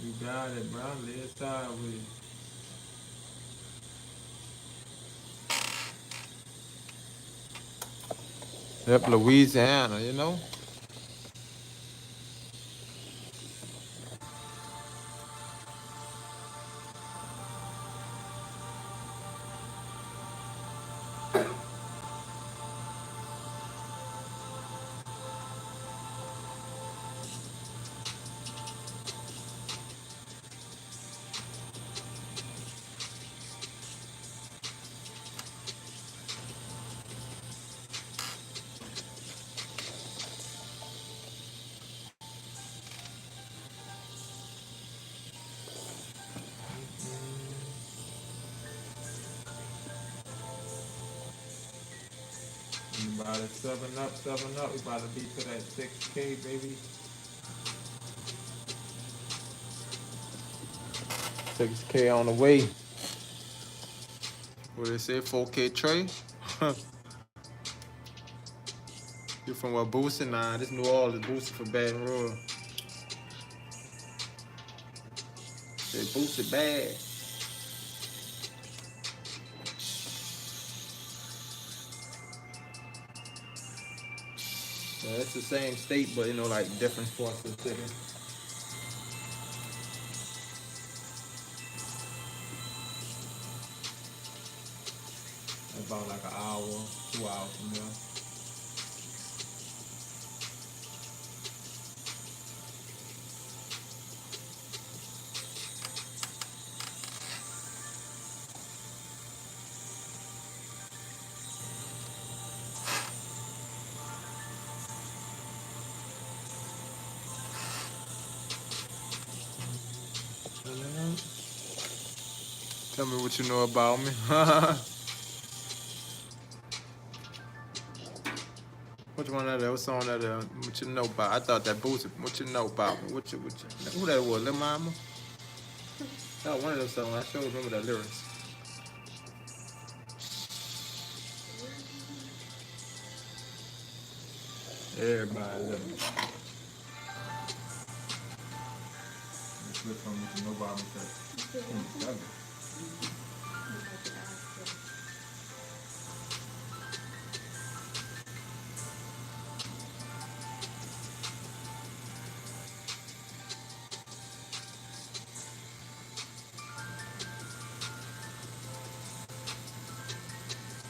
[SPEAKER 2] You got it, bro. Lay it sideways. Yep, Louisiana. You know. You about to 7 up, 7 up. We about to be to that 6K, baby. 6K on the way. What they say, 4K Trey? You from what, Boosie? Nah, this New Orleans, Boosie for Baton Rouge. Say Boosie bad. Yeah, it's the same state, but you know, like different parts of the city. About like an hour, 2 hours from there. Tell me what you know about me. Which one of that? What song that? What you know about? I thought that Boosie. What you know about me? What you? Who that was? Lil Mama. That was one of those songs. I sure remember the lyrics. Everybody love it. Which one? What you know about me?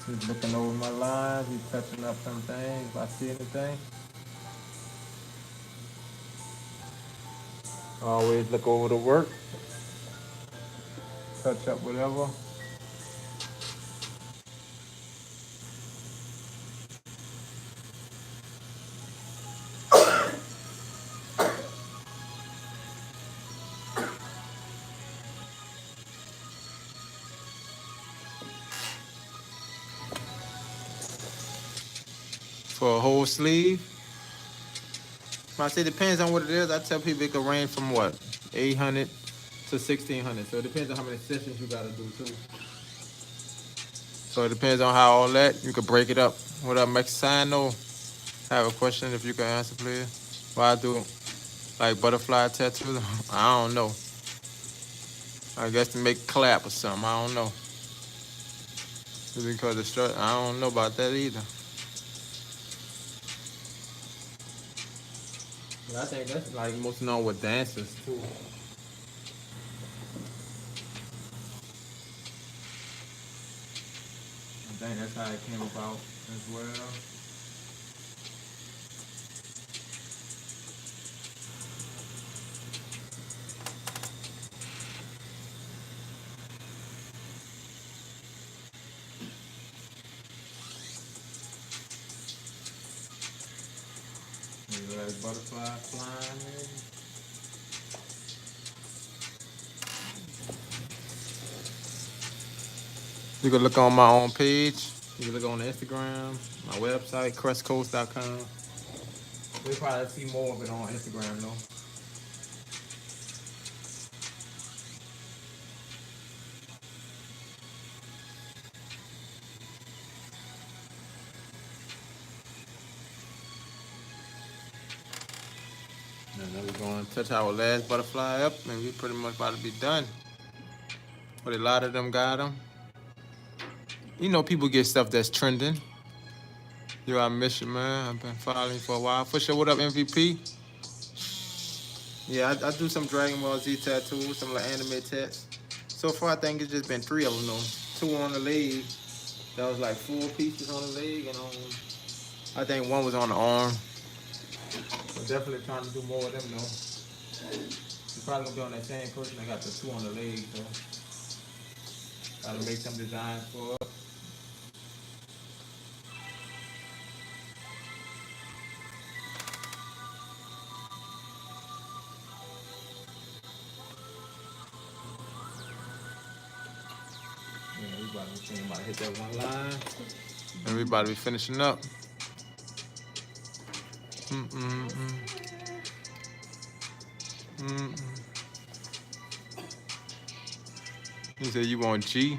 [SPEAKER 2] He's looking over my lines. He's touching up some things. If I see anything. Always look over the work, touch up whatever. For a whole sleeve, I say depends on what it is. I tell people it can range from what, 800 to 1600. So it depends on how many sessions you gotta do too. So it depends on how all that you can break it up. What up, Mexicano? I have a question if you can answer, please. Why I do like butterfly tattoos? I don't know. I guess to make clap or something. I don't know. Because it's short. I don't know about that either. But I think that's like most known with dancers too. I think that's how it came about as well. Maybe like butterfly flying maybe. You can look on my own page. You can look on Instagram, my website, crestcoast.com. We'll probably see more of it on Instagram though. And then we're going to touch our last butterfly up and we pretty much about to be done. But a lot of them got them. You know, people get stuff that's trending. Yo, I miss you, man. I've been following you for a while. For sure, what up, MVP? Yeah, I do some Dragon Ball Z tattoos, some like anime tats. So far, I think it's just been 3 of them, though. 2 on the leg. That was like 4 pieces on the leg, and I think 1 was on the arm. So definitely trying to do more of them, though. You're probably gonna be on that same person that got the 2 on the leg, so gotta make some designs for it. Yeah, we about to hit that one line, and we about to be finishing up. You said you want G?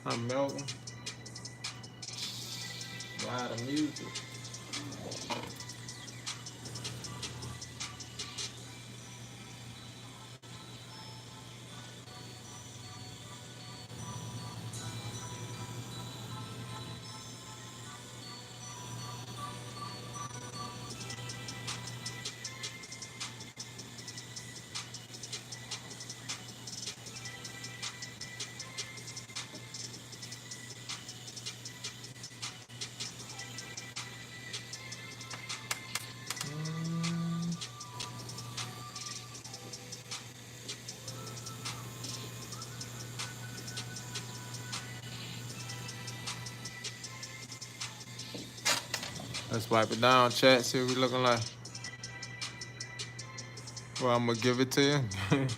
[SPEAKER 2] I'm melting. Wow, the music. Let's wipe it down, chat. See what we looking like. Well, I'm gonna give it to you. I'm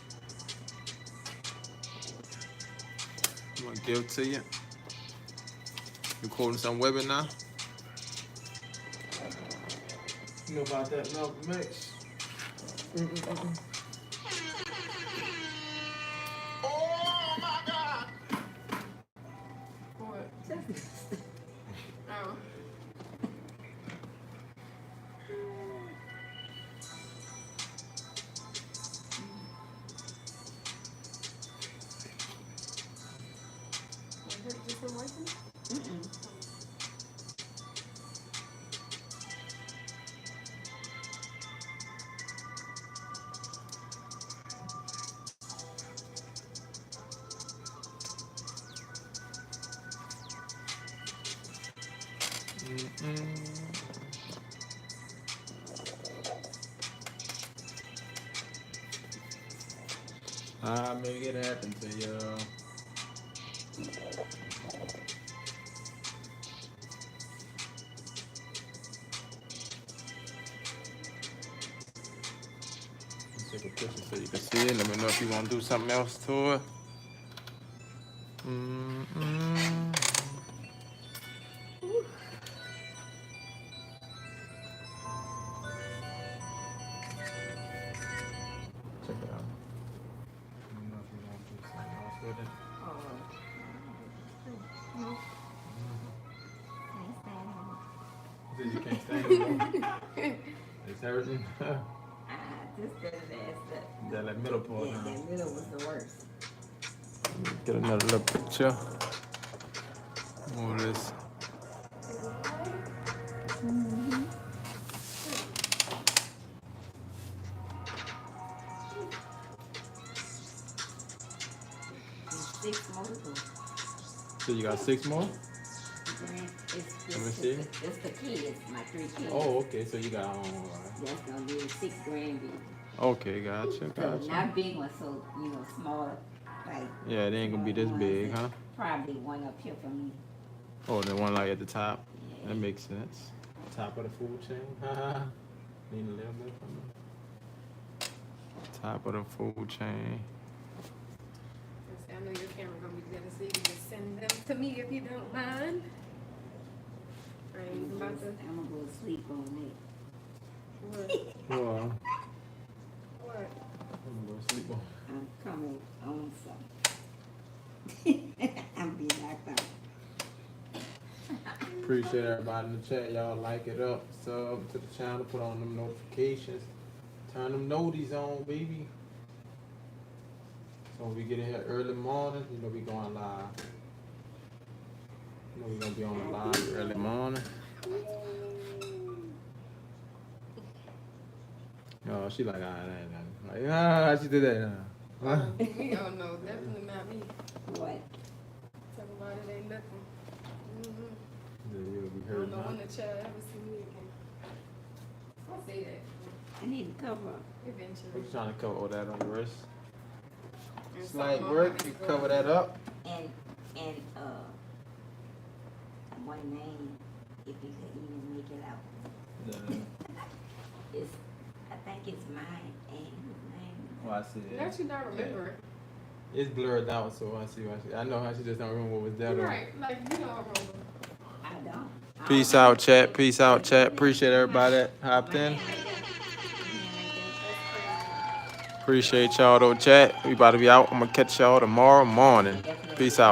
[SPEAKER 2] gonna give it to you. You quoting some women now? You know about that milk mix? Oh my God!
[SPEAKER 1] What? Oh. Just been waiting?
[SPEAKER 2] I'll make it happen to you. Take a picture so you can see it. Let me know if you want to do something else to it. Check it out. Let me know if you want to do something else with it. You can't stand it. It's hurting.
[SPEAKER 3] Just that
[SPEAKER 2] That like middle part.
[SPEAKER 3] yeah, that middle was the worst.
[SPEAKER 2] Get another little picture. More of this.
[SPEAKER 3] And 6 more to go.
[SPEAKER 2] So you got 6 more? Let me see.
[SPEAKER 3] It's the kids, my 3 kids.
[SPEAKER 2] Oh, okay. So you got all right.
[SPEAKER 3] That's gonna be the 6 grandbabies.
[SPEAKER 2] Okay, gotcha,
[SPEAKER 3] So
[SPEAKER 2] gotcha.
[SPEAKER 3] not big ones, so smaller. Like
[SPEAKER 2] Yeah, they ain't gonna be this
[SPEAKER 3] ones
[SPEAKER 2] big,
[SPEAKER 3] that-
[SPEAKER 2] huh?
[SPEAKER 3] Probably one up here for me.
[SPEAKER 2] Oh, the one like at the top.
[SPEAKER 3] Yeah.
[SPEAKER 2] That makes sense. Top of the food chain. Need a little bit from me. Top of the food chain.
[SPEAKER 1] I know your camera gonna be better, so you can just send them to me if you don't mind. I ain't about to.
[SPEAKER 3] I'm gonna go to sleep on it.
[SPEAKER 1] What?
[SPEAKER 2] Well,
[SPEAKER 1] What?
[SPEAKER 2] I'm gonna go sleep on.
[SPEAKER 3] I'm coming on some. I'm being knocked out.
[SPEAKER 2] Appreciate everybody in the chat. Y'all like it up, sub to the channel, put on them notifications, turn them noties on, baby. So when we get in here early morning, we going live. We gonna be on the live early morning. Oh, she like, ain't nothing. Like, she did that. Huh?
[SPEAKER 1] Me? Oh no, definitely not me.
[SPEAKER 3] What?
[SPEAKER 1] Talk about it ain't nothing.
[SPEAKER 2] Yeah, you'll be
[SPEAKER 1] I
[SPEAKER 2] heard
[SPEAKER 1] don't know
[SPEAKER 2] now.
[SPEAKER 1] when the child ever see me again. I'll say that
[SPEAKER 3] I need to cover up.
[SPEAKER 1] eventually.
[SPEAKER 2] What you trying to cover all that on the wrist?
[SPEAKER 1] And
[SPEAKER 2] Slight
[SPEAKER 1] something on
[SPEAKER 2] work,
[SPEAKER 1] my
[SPEAKER 2] you
[SPEAKER 1] ankle.
[SPEAKER 2] cover that up.
[SPEAKER 3] And one name, if you could even make it out. It's, I think it's mine and his name.
[SPEAKER 2] Oh, I see it.
[SPEAKER 1] Don't you not remember?
[SPEAKER 2] It's blurred out, so I see. I know how she just don't remember what was that on.
[SPEAKER 1] Right, like you don't remember.
[SPEAKER 3] I don't.
[SPEAKER 2] Peace out, chat. Peace out, chat. Appreciate everybody that hopped in. Appreciate y'all though, chat. We about to be out. I'm gonna catch y'all tomorrow morning. Peace out.